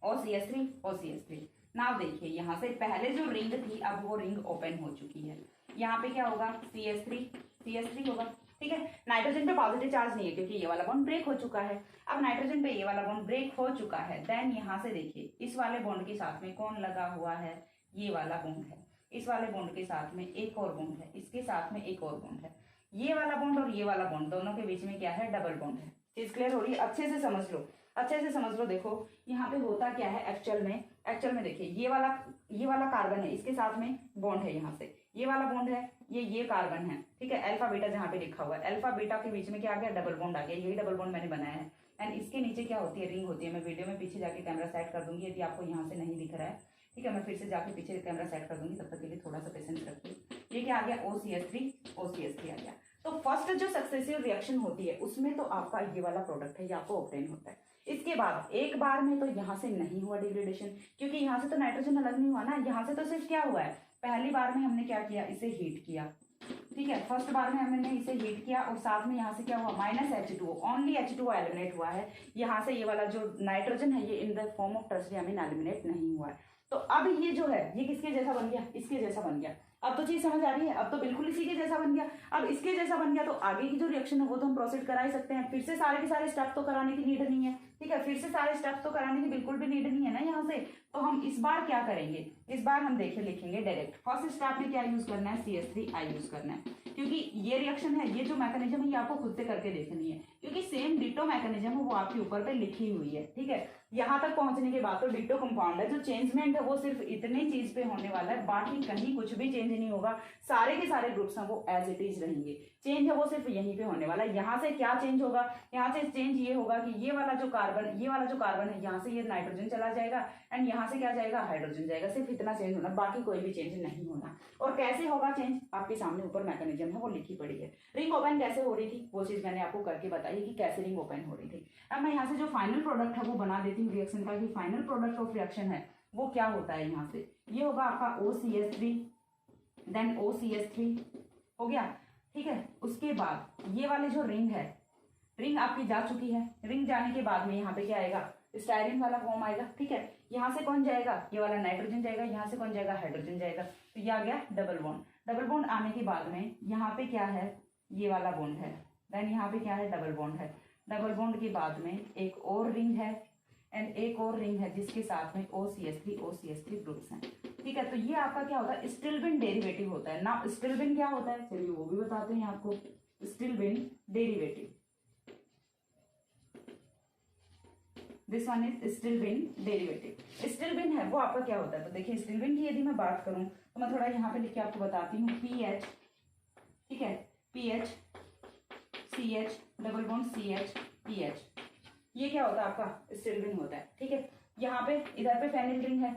OCH3 OCH3। नाउ देखिए यहाँ से पहले जो रिंग थी अब वो रिंग ओपन हो चुकी है, यहाँ पे क्या होगा, CH3 होगा, ठीक है। नाइट्रोजन पे पॉजिटिव चार्ज नहीं है क्योंकि ये वाला बॉन्ड ब्रेक हो चुका है। अब नाइट्रोजन पे ये वाला बॉन्ड ब्रेक हो चुका है, देन यहाँ से देखिए इस वाले बॉन्ड के साथ में कौन लगा हुआ है, ये वाला बॉन्ड है, इस वाले बॉन्ड के साथ में एक और बॉन्ड है, इसके साथ में एक और बॉन्ड है, ये वाला बॉन्ड और ये वाला बॉन्ड दोनों के बीच में क्या है, डबल बॉन्ड है। चीज क्लियर हो रही है, अच्छे से समझ लो, अच्छे से समझ लो। देखो यहाँ पे होता क्या है एक्चुअल में देखिए ये वाला कार्बन है, इसके साथ में बॉन्ड है, यहाँ से ये वाला बॉन्ड है, ये कार्बन है, ठीक है, अल्फा बीटा जहाँ पे लिखा हुआ है, अल्फा बीटा के बीच में क्या आ गया, डबल बॉन्ड आ गया, यही डबल बॉन्ड मैंने बनाया है। एंड इसके नीचे क्या होती है, रिंग होती है। मैं वीडियो में पीछे जाके कैमरा सेट कर दूंगी यदि आपको यहाँ से नहीं दिख रहा है, ठीक है, मैं फिर से जाके पीछे कैमरा सेट कर दूंगी, तब तक के लिए थोड़ा सा पेशेंस रखिए। ये क्या आ गया, OCH3 आ गया। तो फर्स्ट जो सक्सेसिव रिएक्शन होती है उसमें तो आपका ये वाला प्रोडक्ट है, ये आपको ऑब्टेन होता है। इसके बाद एक बार में तो यहाँ से नहीं हुआ डिग्रेडेशन, क्योंकि यहाँ से तो नाइट्रोजन अलग नहीं हुआ ना, यहाँ से तो सिर्फ क्या हुआ है, पहली बार में हमने क्या किया, इसे हीट किया, ठीक है, फर्स्ट बार में हमने इसे हीट किया और साथ में यहाँ से क्या हुआ, -H2O, ओनली H2O एलिमिनेट हुआ है। यहाँ से ये वाला जो नाइट्रोजन है ये in the form of tertiary amine eliminate नहीं हुआ है। तो अब ये जो है ये किसके जैसा बन गया, इसके जैसा बन गया। अब तो चीज समझ आ रही है, अब तो बिल्कुल इसी के जैसा बन गया। अब इसके जैसा बन गया तो आगे की जो रिएक्शन है वो तो हम प्रोसीड करा ही सकते हैं, फिर से सारे के सारे स्टेप तो कराने की नीड नहीं है, ठीक है, फिर से सारे स्टेप्स तो कराने की बिल्कुल भी नीड नहीं है ना यहाँ से। तो हम इस बार क्या करेंगे, इस बार हम देखिए लिखेंगे डायरेक्ट फर्स्ट स्टेप में क्या यूज करना है, CH3I यूज करना है, क्योंकि ये रिएक्शन है, ये जो मैकेनिज्म है ये आपको खुद से करके देखनी है, क्योंकि सेम डिटो मैकेनिज्म है वो आपके ऊपर पे लिखी हुई है, ठीक है। यहाँ तक पहुंचने के बाद तो डिटो कंपाउंड है, जो चेंजमेंट है वो सिर्फ इतनी चीज पे होने वाला है, बाकी कहीं कुछ भी चेंज नहीं होगा, सारे के सारे ग्रुप्स हैं वो एज इट इज रहेंगे, चेंज है वो सिर्फ यहीं पे होने वाला है। यहाँ से क्या चेंज होगा, यहाँ से चेंज ये होगा कि ये वाला जो कार्बन है यहाँ से ये नाइट्रोजन चला जाएगा एंड यहाँ से क्या जाएगा, हाइड्रोजन जाएगा, सिर्फ इतना चेंज होना, बाकी कोई भी चेंज नहीं होना। और कैसे होगा चेंज, आपके सामने ऊपर मैकेनिज्म है वो लिखी पड़ी है। रिंग ओपन कैसे हो रही थी वो चीज मैंने आपको करके बताई कि कैसे रिंग ओपन हो रही थी। अब मैं यहाँ से जो फाइनल प्रोडक्ट है वो बना देती हूँ रिएक्शन का, कि फाइनल प्रोडक्ट ऑफ रिएक्शन है वो क्या होता है। यहाँ से ये होगा आपका OCH3, देन OCH3 हो गया, ठीक है। उसके बाद ये वाले जो रिंग है, रिंग आपकी जा चुकी है, रिंग जाने के बाद में यहाँ पे क्या आएगा, स्टाइरिन वाला फॉर्म आएगा, ठीक है। यहाँ से कौन जाएगा, ये वाला नाइट्रोजन जाएगा, यहाँ से कौन जाएगा, हाइड्रोजन जाएगा, तो ये आ गया डबल बॉन्ड। डबल बॉन्ड आने के बाद में यहाँ पे क्या है, ये वाला बॉन्ड है, देन यहाँ पे क्या है, डबल बॉन्ड है। डबल बॉन्ड के बाद में एक और रिंग है एंड एक और रिंग है जिसके साथ में OCH3 ग्रुप्स हैं, ठीक है। तो ये आपका क्या होता है, स्टिल्बिन डेरिवेटिव होता है ना। स्टिल्बिन क्या होता है, चलिए वो भी बताते हैं आपको। Stilbene derivative, this one is stilbene derivative. Stilbene है वो आपका क्या होता है, तो देखिए स्टिल्बिन की यदि मैं बात करूं तो मैं थोड़ा यहाँ पे लिख के आपको बताती हूँ। PH, ठीक है, PH CH double bond CH PH, ये क्या होता है आपका स्टिल्बिन होता है, ठीक है। यहाँ पे इधर पे फेनिल रिंग है,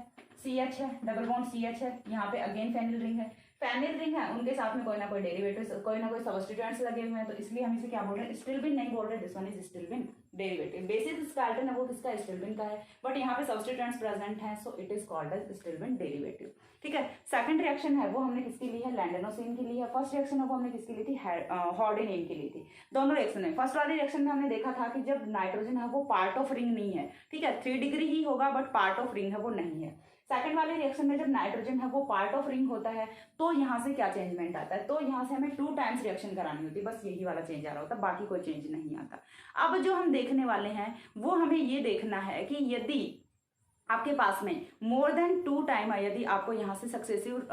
CH है, डबल बॉन्ड CH है, यहाँ पे अगेन फेनिल रिंग है, फेनिल रिंग है, उनके साथ में कोई ना कोई डेरिवेटिव, कोई ना कोई सब्स्टिट्यूएंट्स लगे हुए हैं, तो इसलिए हम इसे क्या बोल रहे हैं, स्टिल्बिन नहीं बोल रहे, this one is stilbene derivative. Basis skeleton है वो किसका, स्टिल्बिन का है, बट यहाँ पे सब्स्टिट्यूएंट्स प्रेजेंट हैं, so it is called as stilbene derivative. ठीक है, सेकंड रिएक्शन है वो हमने किसकी ली है, लैंडेनोसिन की ली है। फर्स्ट रिएक्शन है वो हमने किसकी ली थी, हॉर्डिनिन की ली थी। दोनों रिएक्शन में, फर्स्ट वाली रिएक्शन में हमने देखा था कि जब नाइट्रोजन है वो पार्ट ऑफ रिंग नहीं है, ठीक है, 3 डिग्री ही होगा बट पार्ट ऑफ रिंग है वो नहीं है। सेकंड वाले रिएक्शन में जब नाइट्रोजन है वो पार्ट ऑफ रिंग होता है, तो यहाँ से क्या चेंजमेंट आता है, तो यहाँ से हमें 2 टाइम्स रिएक्शन करानी होती है, बस यही वाला चेंज आ रहा होता है, बाकी कोई चेंज नहीं आता। अब जो हम देखने वाले हैं वो हमें ये देखना है कि यदि आपके पास में मोर देन 2 टाइम, यदि आपको यहाँ से सक्सेसिव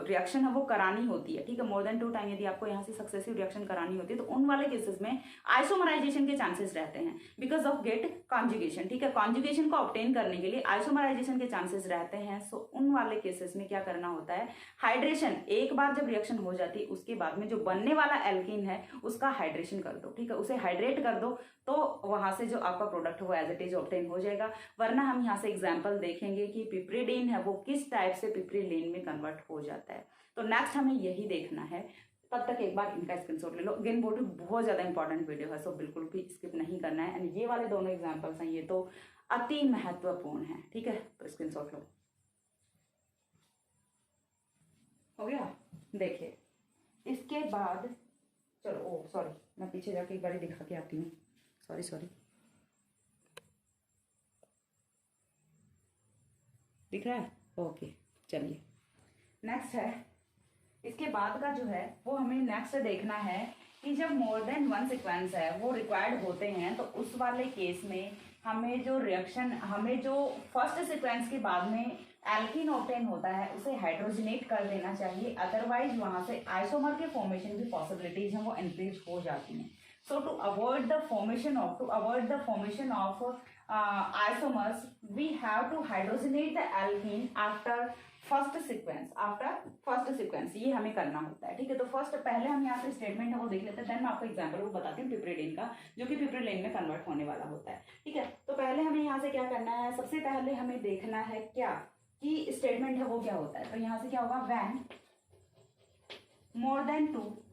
रिएक्शन है वो करानी होती है, ठीक है, मोर देन 2 टाइम यदि आपको यहाँ से सक्सेसिव रिएक्शन करानी होती है, तो उन वाले केसेस में आइसोमराइजेशन के चांसेस रहते हैं बिकॉज ऑफ गेट कॉन्जुगेशन। ठीक है, कॉन्जुगेशन को ऑब्टेन करने के लिए आइसोमराइजेशन के चांसेस रहते हैं। सो उन वाले केसेस में क्या करना होता है, हाइड्रेशन, एक बार जब रिएक्शन हो जाती है उसके बाद में जो बनने वाला एल्कीन है उसका हाइड्रेशन कर दो, ठीक है, उसे हाइड्रेट कर दो, तो वहां से जो आपका प्रोडक्ट है वो एज इट इज ऑब्टेन हो जाएगा। वरना हम यहाँ से एग्जांपल देखेंगे कि पिप्रिडीन है वो किस टाइप से पिप्रिलीन में कन्वर्ट हो जाता है। तो नेक्स्ट हमें यही देखना है। तब तक एक बार इनका स्क्रीनशॉट ले लो। अगेन बोल रही हूँ बहुत ज्यादा इंपॉर्टेंट वीडियो है, सो बिल्कुल भी स्किप नहीं करना है। एंड ये वाले दोनों एग्जाम्पल्स हैं, ये तो अति महत्वपूर्ण है, ठीक है, तो स्क्रीनशॉट लो। हो गया, देखिए इसके बाद चलो, ओ सॉरी, मैं पीछे जाके एक बार दिखा के आती हूँ, सॉरी दिख रहा है, ओके। चलिए नेक्स्ट है, इसके बाद का जो है वो हमें नेक्स्ट देखना है कि जब मोर देन 1 सीक्वेंस है वो रिक्वायर्ड होते हैं, तो उस वाले केस में हमें जो रिएक्शन, हमें जो फर्स्ट सीक्वेंस के बाद में एल्कीन ऑब्टेन होता है उसे हाइड्रोजनेट कर देना चाहिए, अदरवाइज वहां से आइसोमर के फॉर्मेशन की पॉसिबिलिटीज हैं वो इंक्रीज हो जाती हैं। So to avoid the formation of isomers, we have to hydrogenate the alkene after first sequence, ये हमें करना होता है, ठीक है। तो फर्स्ट पहले हम यहाँ से स्टेटमेंट है वो देख लेते हैं, देन मैं आपको एग्जांपल वो बताती हूँ पिप्रिडीन का, जो कि पिप्रिलीन में कन्वर्ट होने वाला होता है, ठीक है। तो पहले हमें यहाँ से क्या करना है, सबसे पहले हमें देखना है क्या कि स्टेटमेंट है वो क्या होता है। तो यहाँ से क्या होगा, when more than 2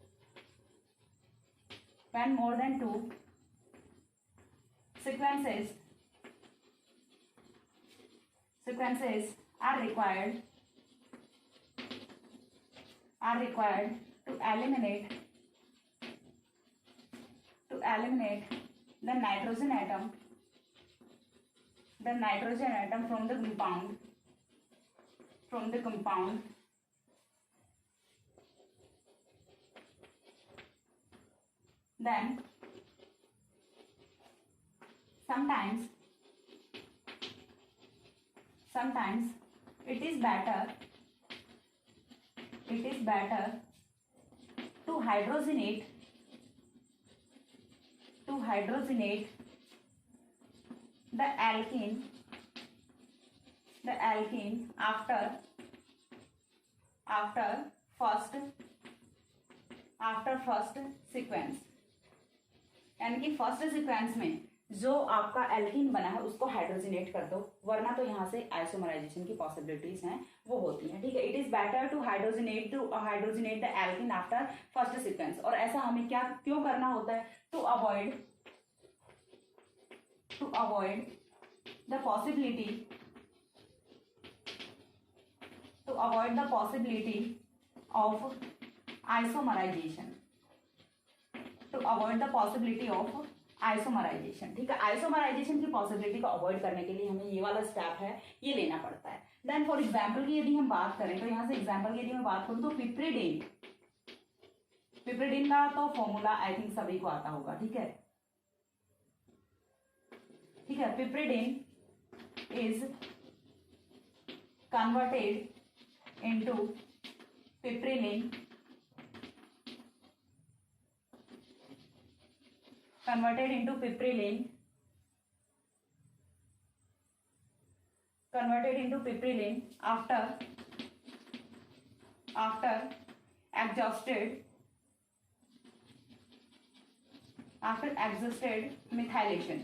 sequences are required to eliminate the nitrogen atom from the compound, then sometimes it is better to hydrogenate the alkene after first sequence, यानी कि फर्स्ट सीक्वेंस में जो आपका एल्कीन बना है उसको हाइड्रोजनेट कर दो, वरना तो यहाँ से आइसोमराइजेशन की पॉसिबिलिटीज हैं वो होती हैं, ठीक है। It is better to hydrogenate the alkene after first sequence. और ऐसा हमें क्या क्यों करना होता है, to avoid the possibility of isomerization, ठीक है। आइसोमराइजेशन की पॉसिबिलिटी को अवॉइड करने के लिए हमें ये वाला स्टेप है ये लेना पड़ता है। देन फॉर एग्जांपल की यदि हम बात करें, तो यहाँ से एग्जांपल की यदि मैं बात करूँ तो पिप्रिडीन का तो फॉर्मूला आई थिंक सभी को आता होगा, ठीक है। Piperidine is converted into piperylene after exhausted methylation,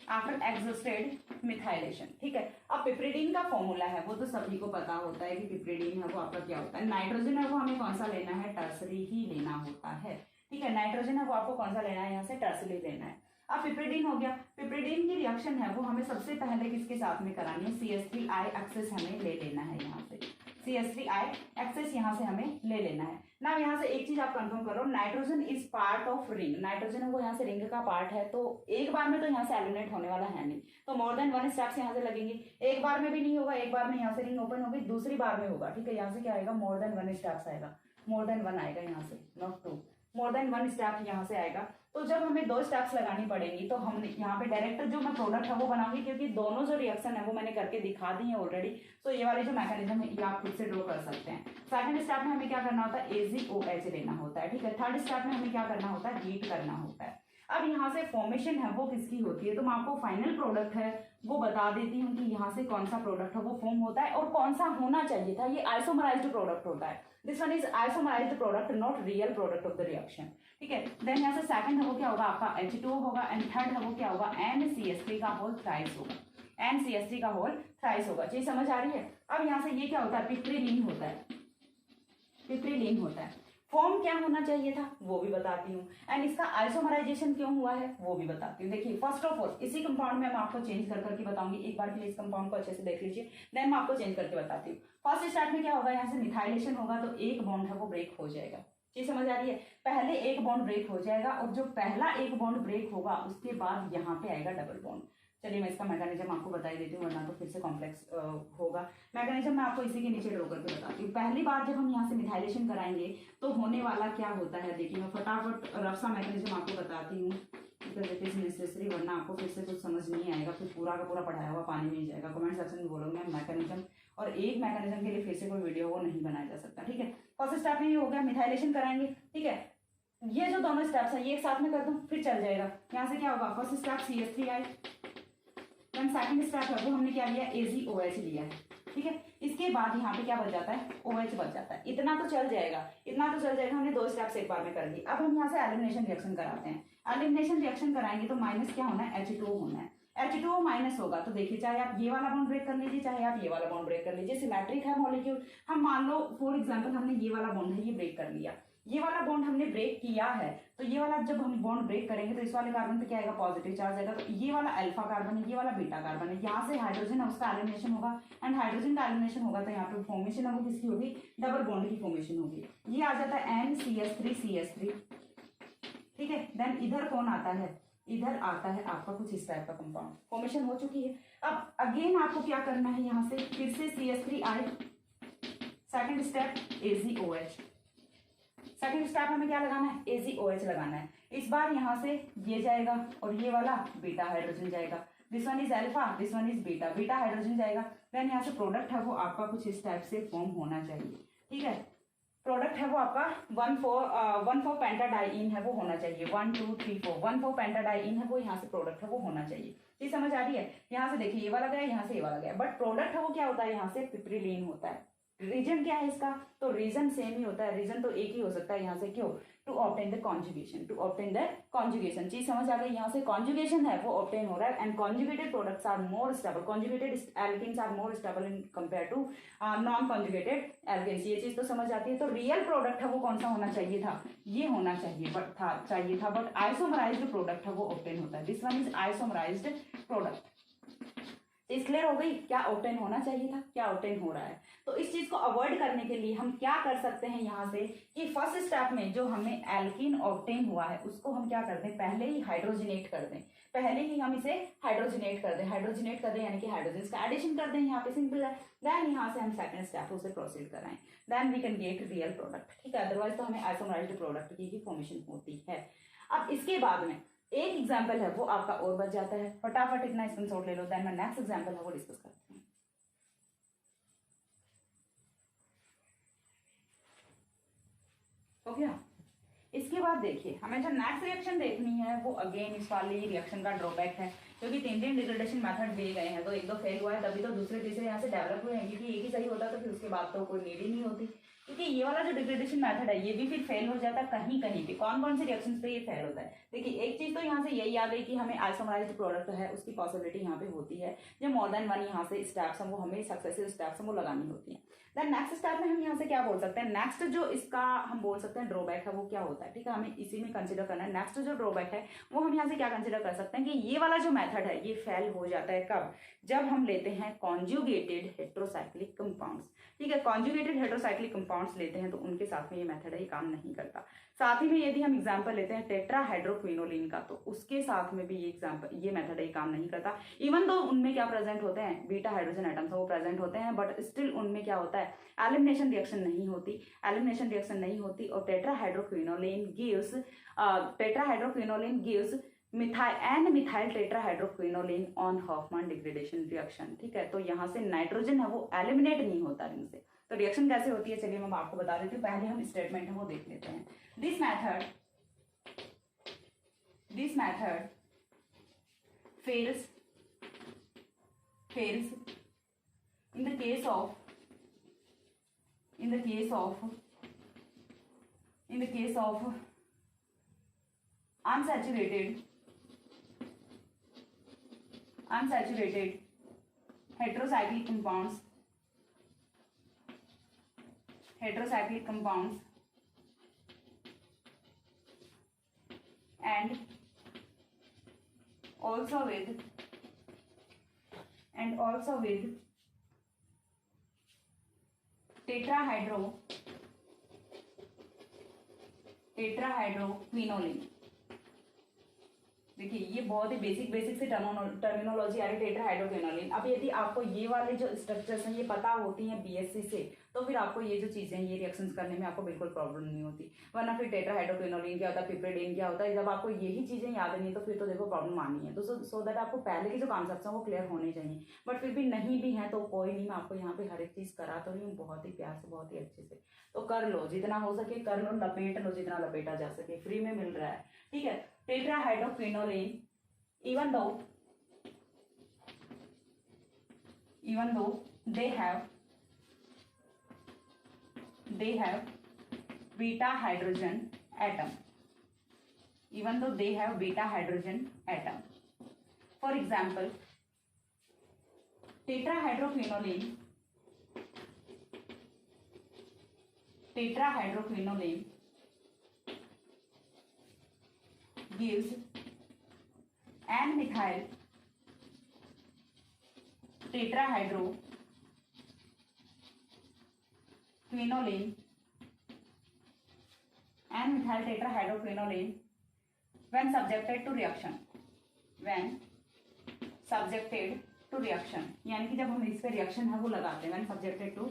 after exhausted methylation. ठीक है, अब पिपरिडीन का फॉर्मूला है वो तो सभी को पता होता है कि पिपरिडीन है वो आपका क्या होता है। नाइट्रोजन है वो हमें कौन सा लेना है, टर्सरी ही लेना होता है। ठीक है, नाइट्रोजन है वो आपको कौन सा लेना है, यहाँ से टर्सरी लेना है। अब पिपरिडीन हो गया, पिपरिडीन की रिएक्शन है वो हमें सबसे पहले किसके साथ में करानी है, CH3I एक्सेस हमें ले लेना है। यहाँ से CH3I एक्सेस यहाँ से हमें ले लेना है ना। यहाँ से एक चीज आप कंफर्म करो, nitrogen is part of ring, nitrogen है वो यहाँ से रिंग का पार्ट है, तो एक बार में तो यहाँ से एलिमिनेट होने वाला है नहीं, तो मोर देन वन स्टेप्स यहाँ से लगेंगे। एक बार में भी नहीं होगा, एक बार में यहाँ से रिंग ओपन होगी, दूसरी बार में होगा। ठीक है, यहाँ से क्या आएगा, मोर देन वन स्टेप्स आएगा, मोर देन वन आएगा यहाँ से, not two, more than one step यहाँ से आएगा। तो जब हमें 2 स्टेप्स लगानी पड़ेंगी तो हम यहाँ पे डायरेक्ट जो मैं प्रोडक्ट है वो बनाऊंगी, क्योंकि दोनों जो रिएक्शन है वो मैंने करके दिखा दी है ऑलरेडी। तो ये वाली जो मैकेनिज्म है ये आप खुद से ड्रॉ कर सकते हैं। सेकंड स्टेप में हमें क्या करना होता है, AgOH लेना होता है। ठीक है, थर्ड स्टेप में हमें क्या करना होता है, हीट करना होता है। अब यहाँ से फॉर्मेशन है वो किसकी होती है, तो मैं आपको फाइनल प्रोडक्ट है वो बता देती हूँ कि यहाँ से कौन सा प्रोडक्ट है वो फॉर्म होता है और कौन सा होना चाहिए था। ये आइसोमराइज्ड प्रोडक्ट होता है, this one is isomerised product, not real product of the reaction. ठीक है, देन यहाँ से सेकंड है वो क्या होगा आपका H2O होगा, एंड थर्ड है वो क्या होगा, NCH3 का होल थ्राइस होगा, NCH3 का होल थ्राइस होगा। चीज समझ आ रही है। अब यहाँ से ये क्या होता है, पिपरिलीन होता है, पिपरिलीन होता है। फॉर्म क्या होना चाहिए था वो भी बताती हूँ, एंड इसका आइसोमराइजेशन क्यों हुआ है वो भी बताती हूँ। देखिए फर्स्ट ऑफ ऑल इसी कंपाउंड में मैं आपको चेंज कर करके बताऊंगी, एक बार के लिए इस कंपाउंड को अच्छे से देख लीजिए, देन मैं आपको चेंज करके बताती हूँ। फर्स्ट स्टार्ट में क्या होगा, यहाँ से मिथाइलेशन होगा तो एक बॉन्ड है वो ब्रेक हो जाएगा। चीज समझ आ रही है, पहले एक बॉन्ड ब्रेक हो जाएगा और जो पहला एक बॉन्ड ब्रेक होगा उसके बाद यहाँ पे आएगा डबल बॉन्ड। चलिए मैं इसका मैकेनिज्म आपको बता ही देती हूँ, वरना तो फिर से कॉम्प्लेक्स होगा। मैकेनिज्म मैं आपको इसी के नीचे ड्रॉ करके बताती हूँ। पहली बार जब हम यहाँ से मिथाइलेशन कराएंगे तो होने वाला क्या होता है, देखिए मैं फटाफट रफ सा मैकेनिज्म आपको बताती हूँ, नेसेसरी, वरना आपको फिर से कुछ समझ नहीं आएगा, फिर पूरा का पूरा पढ़ाया हुआ पानी में ही जाएगा। कमेंट सेक्शन में बोलोगे मैकेनिज्म, और एक मैकेनिज्म के लिए फिर से कोई वीडियो वो नहीं बनाया जा सकता। ठीक है, फर्स्ट स्टेप में ये हो गया, मिथाइलेशन कराएंगे। ठीक है, ये जो दोनों स्टेप्स है ये एक साथ में कर दूं फिर चल जाएगा। यहाँ से क्या होगा, first step CH3I, then second step है वो हमने क्या लिया, AgOH लिया है। ठीक है, इसके बाद यहाँ पे क्या बच जाता है, OH बच जाता है। इतना तो चल जाएगा, इतना तो चल जाएगा, हमने 2 स्टेप्स एक बार में कर दी। अब हम यहाँ से एलिमिनेशन रिएक्शन कराते हैं। एलिमिनेशन रिएक्शन कराएंगे तो माइनस क्या होना है, H2O होना है। H2O माइनस होगा तो देखिए, चाहे आप ये वाला बॉन्ड ब्रेक कर लीजिए, चाहे आप ये वाला बॉन्ड ब्रेक कर लीजिए, सिमेट्रिक है मॉलिक्यूल। हम मान लो फॉर एग्जांपल हमने ये वाला बॉन्ड है ये ब्रेक कर लिया, ये वाला बॉन्ड हमने ब्रेक किया है, तो ये वाला जब हम बॉन्ड ब्रेक करेंगे तो इस वाले कार्बन पे क्या आएगा, पॉजिटिव चार्ज आएगा। तो ये वाला अल्फा कार्बन है, ये वाला बीटा कार्बन है, यहाँ से हाइड्रोजन है उसका एलिमिनेशन होगा, एंड हाइड्रोजन का एलिमिनेशन होगा तो यहाँ पे फॉर्मेशन है वो किसकी होगी, डबल बॉन्ड की फॉर्मेशन होगी। ये आ जाता है NCH3CH3। ठीक है, देन इधर कौन आता है, इधर आता है आपका कुछ इस टाइप का कंपाउंड, फॉर्मेशन हो चुकी है। अब अगेन आपको क्या करना है, यहाँ से फिर से CH3I, second step AgOH, second step हमें क्या लगाना है, AgOH लगाना है। इस बार यहाँ से ये जाएगा और ये वाला बीटा हाइड्रोजन जाएगा, this one is alpha, this one is beta, beta hydrogen जाएगा। देन यहाँ से प्रोडक्ट है वो आपका कुछ इस टाइप से फॉर्म होना चाहिए। ठीक है, प्रोडक्ट है वो आपका 1,4 पेंटाडाइइन है वो होना चाहिए, 1 2 3 4 1,4 पेंटाडाइइन है वो यहाँ से प्रोडक्ट है वो होना चाहिए। ये समझ आ रही है। यहाँ से देखिए ये वाला गया, यहाँ से ये वाला गया, बट प्रोडक्ट है वो क्या होता है, यहाँ से पिपरिलीन होता है। रीजन क्या है इसका, तो रीजन सेम ही होता है, रीजन तो एक ही हो सकता है यहाँ से, क्यों, to obtain the conjugation, to obtain the conjugation. चीज समझ आ गई, यहाँ से कॉन्जुगेशन है वो ऑब्टेन हो रहा है, and conjugated products are more stable, conjugated alkenes are more stable in compare to non conjugated alkenes. ये चीज तो समझ आती है। तो रियल प्रोडक्ट है वो कौन सा होना चाहिए था, ये होना चाहिए, बट आइसोमराइज्ड प्रोडक्ट है वो ऑब्टेन होता है। This one is isomerised product. चीज क्लियर हो गई, क्या ऑब्टेन होना चाहिए था, क्या ऑब्टेन हो रहा है। तो इस चीज को अवॉइड करने के लिए हम क्या कर सकते हैं, यहाँ से कि फर्स्ट स्टेप में जो हमें एल्कीन ऑब्टेन हुआ है उसको हम क्या कर दें, पहले ही हाइड्रोजनेट कर दें, पहले ही हम इसे हाइड्रोजनेट कर दें, हाइड्रोजनेट कर दें यानी कि हाइड्रोजन का एडिशन कर दें, यहाँ पे सिंपल है। देन यहाँ से हम सेकंड स्टेप उसे प्रोसीड कराएं, then we can get real product. ठीक है, अदरवाइज तो हमें आइसोमराइज्ड प्रोडक्ट की ही फॉर्मेशन होती है। अब इसके बाद में एक एग्जाम्पल है वो आपका और बच जाता है, फटाफट इतना स्क्रीनशॉट ले लो, देन मैं नेक्स्ट एग्जाम्पल है वो डिस्कस करते हैं। हो गया। इसके बाद देखिए हमें जो नेक्स्ट रिएक्शन देखनी है वो अगेन इस वाली रिएक्शन का ड्रॉबैक है, क्योंकि 3 डिग्रेडेशन मेथड दिए गए हैं, तो 1 2 फेल हुआ है तभी तो दूसरे तीसरे यहाँ से डेवलप हुए हैं, क्योंकि एक ही सही होता तो फिर उसके बाद तो कोई नीड ही नहीं होती। क्योंकि ये वाला जो डिग्रेडेशन मेथड है ये भी फिर फेल हो जाता है कहीं कहीं पे। कौन कौन से रिएक्शंस पे ये फेल होता है? देखिए एक चीज तो यहाँ से यही आ गई कि हमें आइसोमराइज्ड प्रोडक्ट है उसकी पॉसिबिलिटी यहाँ पे होती है, जो मोर देन वन यहाँ से स्टेप्स हैं वो हमें सक्सेसिव स्टेप्स हैं वो लगानी होती है। देन नेक्स्ट स्टेप में हम यहाँ से क्या बोल सकते हैं, नेक्स्ट जो इसका हम बोल सकते हैं ड्रॉबैक है वो क्या होता है, ठीक है, हमें इसी में कंसिडर करना है। नेक्स्ट जो ड्रॉबैक है वो हम यहाँ से क्या कंसिडर कर सकते हैं कि ये वाला जो मेथड है ये फेल हो जाता है कब, जब हम लेते हैं कॉन्जुगेटेड हेट्रोसाइक्लिक कंपाउंड्स, ठीक है, कॉन्जुगेटेड हेट्रोसाइक्लिक कंपाउंड्स लेते हैं तो उनके साथ में ये मेथड है ये काम नहीं करता। साथ ही में यदि हम एग्जांपल लेते हैं टेट्राहाइड्रोक्विनोलिन का तो उसके साथ में भी ये मेथड है काम नहीं करता। इवन दो उनमें क्या प्रेजेंट होते हैं, बीटा हाइड्रोजन एटम्स वो प्रेजेंट होते हैं, बट स्टिल उनमें क्या होता है, एलिमिनेशन रिएक्शन नहीं होती, एलिमिनेशन रिएक्शन नहीं होती। और tetrahydroquinoline gives methyl tetrahydroquinoline on Hofmann degradation reaction, ठीक है। तो यहाँ से नाइट्रोजन है वो एलिमिनेट नहीं होता रिंग से। तो रिएक्शन कैसे होती है चलिए मैं आपको बता देती हूँ, पहले हम स्टेटमेंट है वो देख लेते हैं। This method fails in the case of unsaturated heterocyclic compounds and also with tetrahydroquinolane। देखिए ये बहुत ही बेसिक से टर्मिनोलॉजी आ रही है टेट्राहाइड्रोक्विनोलिन। अब यदि आपको ये वाले जो स्ट्रक्चर्स हैं ये पता होती हैं बीएससी से तो फिर आपको ये जो चीजें ये रिएक्शंस करने में आपको बिल्कुल प्रॉब्लम नहीं होती। वरना फिर टेट्राहाइड्रोक्विनोलिन क्या होता है, पिपरिडीन क्या होता है, जब आपको यही चीजें याद नहीं तो फिर तो देखो प्रॉब्लम आनी है। तो सो दैट आपको पहले के जो कॉन्सेप्ट्स हैं वो क्लियर होने चाहिए, बट फिर भी नहीं भी है तो कोई नहीं, मैं आपको यहाँ पे हर एक चीज करा तो रही हूँ बहुत ही प्यार से बहुत ही अच्छे से। तो कर लो जितना हो सके, कर लो, लपेट लो जितना लपेटा जा सके, फ्री में मिल रहा है, ठीक है। टेट्राहाइड्रोक्विनोलिन even though they have beta hydrogen atom, for example tetrahydroquinolane gives N-methyl tetrahydroquinolane when subjected to reaction, यानी कि जब हम इस पे रिएक्शन है वो लगाते हैं when subjected to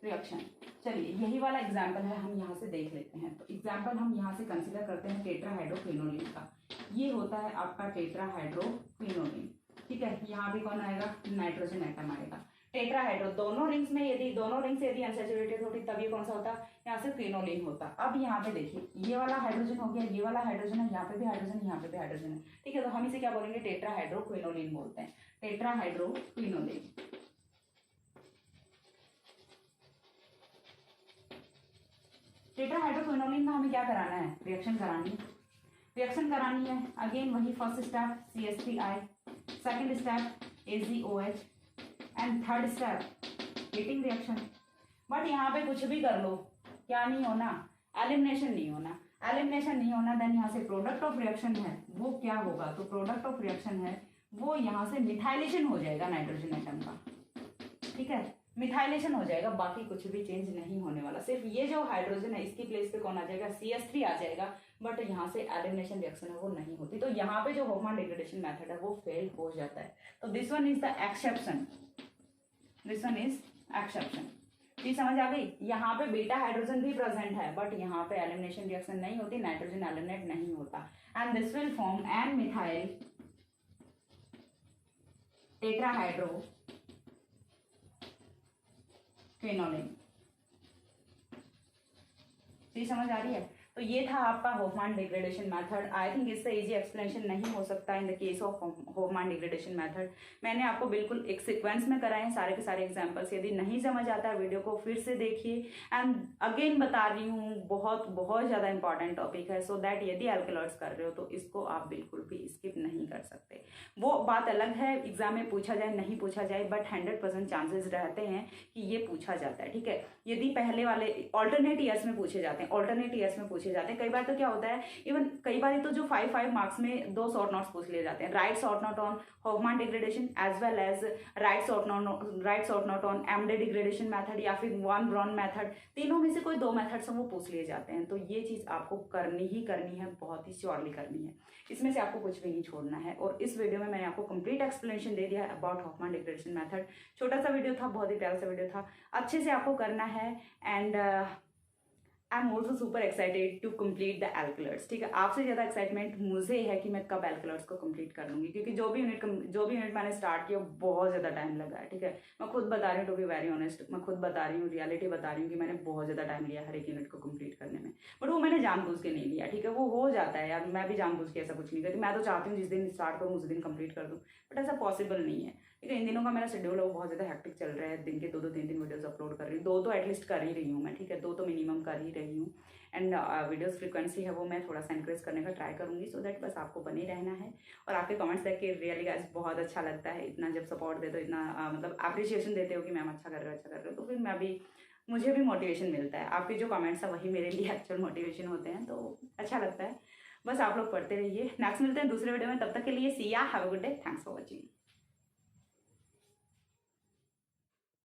reaction। चलिए यही वाला एग्जाम्पल है हम यहाँ से देख लेते हैं। तो एग्जाम्पल हम यहाँ से कंसिडर करते हैं टेट्राहाइड्रोक्विनोलिन का। ये होता है आपका टेट्राहाइड्रोक्विनोलिन, ठीक है। यहाँ भी कौन आएगा, नाइट्रोजन एटम आएगा। टेट्राहाइड्रो दोनों रिंग्स में यदि यदि अनसैचुरेटेड होती तब ये कौन सा होता, यहाँ से क्विनोलिन होता। अब यहाँ पे देखिए ये वाला हाइड्रोजन हो गया, ये वाला हाइड्रोजन है, यहाँ पे भी हाइड्रोजन, यहाँ पे भी हाइड्रोजन है, ठीक है। तो हम इसे क्या बोलेंगे, टेट्राहाइड्रोक्विनोलिन बोलते हैं, टेट्राहाइड्रोक्विनोलिन। टेट्राहाइड्रोक्विनोलिन का हमें क्या कराना है, रिएक्शन करानी है। अगेन वही first step CH3I, second step AgOH and third step heating reaction. But यहाँ पे कुछ भी कर लो क्या नहीं होना, एलिमिनेशन नहीं होना। देन यहाँ से प्रोडक्ट ऑफ रिएक्शन है वो क्या होगा, तो प्रोडक्ट ऑफ रिएक्शन है वो यहाँ से मिथाइलेशन हो जाएगा नाइट्रोजन एटम का, ठीक है, मिथाइलेशन हो जाएगा, बाकी कुछ भी चेंज नहीं होने वाला। सिर्फ ये जो हाइड्रोजन है इसकी प्लेस पे कौन आ जाएगा, CH3 आ जाएगा, बट यहाँ से एलिमिनेशन रिएक्शन है वो नहीं होती। तो यहाँ पे जो हॉफमैन डिग्रेडेशन मेथड है वो फेल हो जाता है। तो this one is the exception, जी समझ आ गई। यहाँ पे बीटा हाइड्रोजन भी प्रेजेंट है बट यहाँ पे एलिमिनेशन रिएक्शन नहीं होती, नाइट्रोजन एलिमिनेट नहीं होता, and this will form N methyl tetrahydroquinoline. जी समझ आ रही है। तो ये था आपका Hofmann degradation method. I think इससे इजी एक्सप्लेनेशन नहीं हो सकता in the case of Hofmann degradation method. मैंने आपको बिल्कुल एक सीक्वेंस में कराए हैं सारे के सारे एग्जांपल्स। यदि नहीं समझ आता है वीडियो को फिर से देखिए। एंड अगेन बता रही हूँ, बहुत बहुत ज़्यादा इंपॉर्टेंट टॉपिक है, सो दैट यदि एल्कलॉइड्स कर रहे हो तो इसको आप बिल्कुल भी स्किप नहीं कर सकते। वो बात अलग है एग्जाम में पूछा जाए नहीं पूछा जाए, बट 100% चांसेस रहते हैं कि ये पूछा जाता है। ठीक है, यदि पहले वाले ऑल्टरनेट ईयर्स में पूछे जाते हैं, ऑल्टरनेट ईयर्स में पूछे जाते हैं। कई बार तो क्या होता है, इवन कई बार तो जो 5 मार्क्स में 2 शॉर्ट नोट्स पूछ लिए जाते हैं। Write short note on Hofmann degradation as well as write short note on Emde degradation method या फिर वॉन ब्रॉन मेथड, तीनों में से कोई 2 मेथड से वो पूछ लिए जाते हैं। तो ये चीज़ आपको करनी ही करनी है, बहुत ही श्योरली करनी है। इसमें से आपको कुछ भी नहीं छोड़ना है। और इस वीडियो में मैंने आपको कंप्लीट एक्सप्लेनेशन दे दिया है अबाउट होफमान डिग्रेडेशन मेथड। छोटा सा वीडियो था, बहुत ही प्यारा सा वीडियो था, अच्छे से आपको करना है। And I am also super excited to complete the एल्कलर्स। ठीक है, आपसे ज़्यादा एक्साइटमेंट मुझे है कि मैं कब एल्कलर्स को कंप्लीट कर लूँगी, क्योंकि जो भी यूनिट मैंने स्टार्ट किया बहुत ज़्यादा टाइम लगा है। ठीक है, मैं खुद बता रही हूँ, टू बी वेरी ऑनेस्ट, मैं खुद बता रही हूँ, रियलिटी बता रही हूँ कि मैंने बहुत ज़्यादा टाइम लिया हर एक यूनिट को कंप्लीट करने में। बट वो मैंने जानबूझ के नहीं लिया। ठीक है, वो हो जाता है यार, मैं भी जानबूझ के ऐसा कुछ नहीं करती। मैं तो चाहती हूँ जिस दिन स्टार्ट करूँ उस दिन कंप्लीट कर दूँ, बट ऐसा पॉसिबल नहीं है। ठीक है, इन दिनों का मेरा शेड्यूल है वो बहुत ज़्यादा हेक्टिक चल रहा है। दिन के 2-2 3-3 वीडियोस अपलोड कर रही हूँ, 2 तो एटलीस्ट कर ही रही हूँ मैं। ठीक है, 2 तो मिनिमम कर ही रही हूँ। एंड वीडियोस फ्रीक्वेंसी है वो मैं थोड़ा सा इंक्रीज करने का ट्राई करूँगी, सो दैट बस आपको बने रहना है। और आपके कमेंट्स देख के रियली गाइस बहुत अच्छा लगता है। इतना जब सपोर्ट देते हो, इतना मतलब अप्रिशिएशन देते हो कि मैम अच्छा कर रहे हो, अच्छा कर रहे हो, तो फिर मुझे भी मोटिवेशन मिलता है। आपके जो कमेंट्स हैं वही मेरे लिए एक्चुअल मोटिवेशन होते हैं, तो अच्छा लगता है। बस आप लोग पढ़ते रहिए। नेक्स्ट मिलते हैं दूसरे वीडियो में, तब तक के लिए सी या, have a good day, thanks for watching.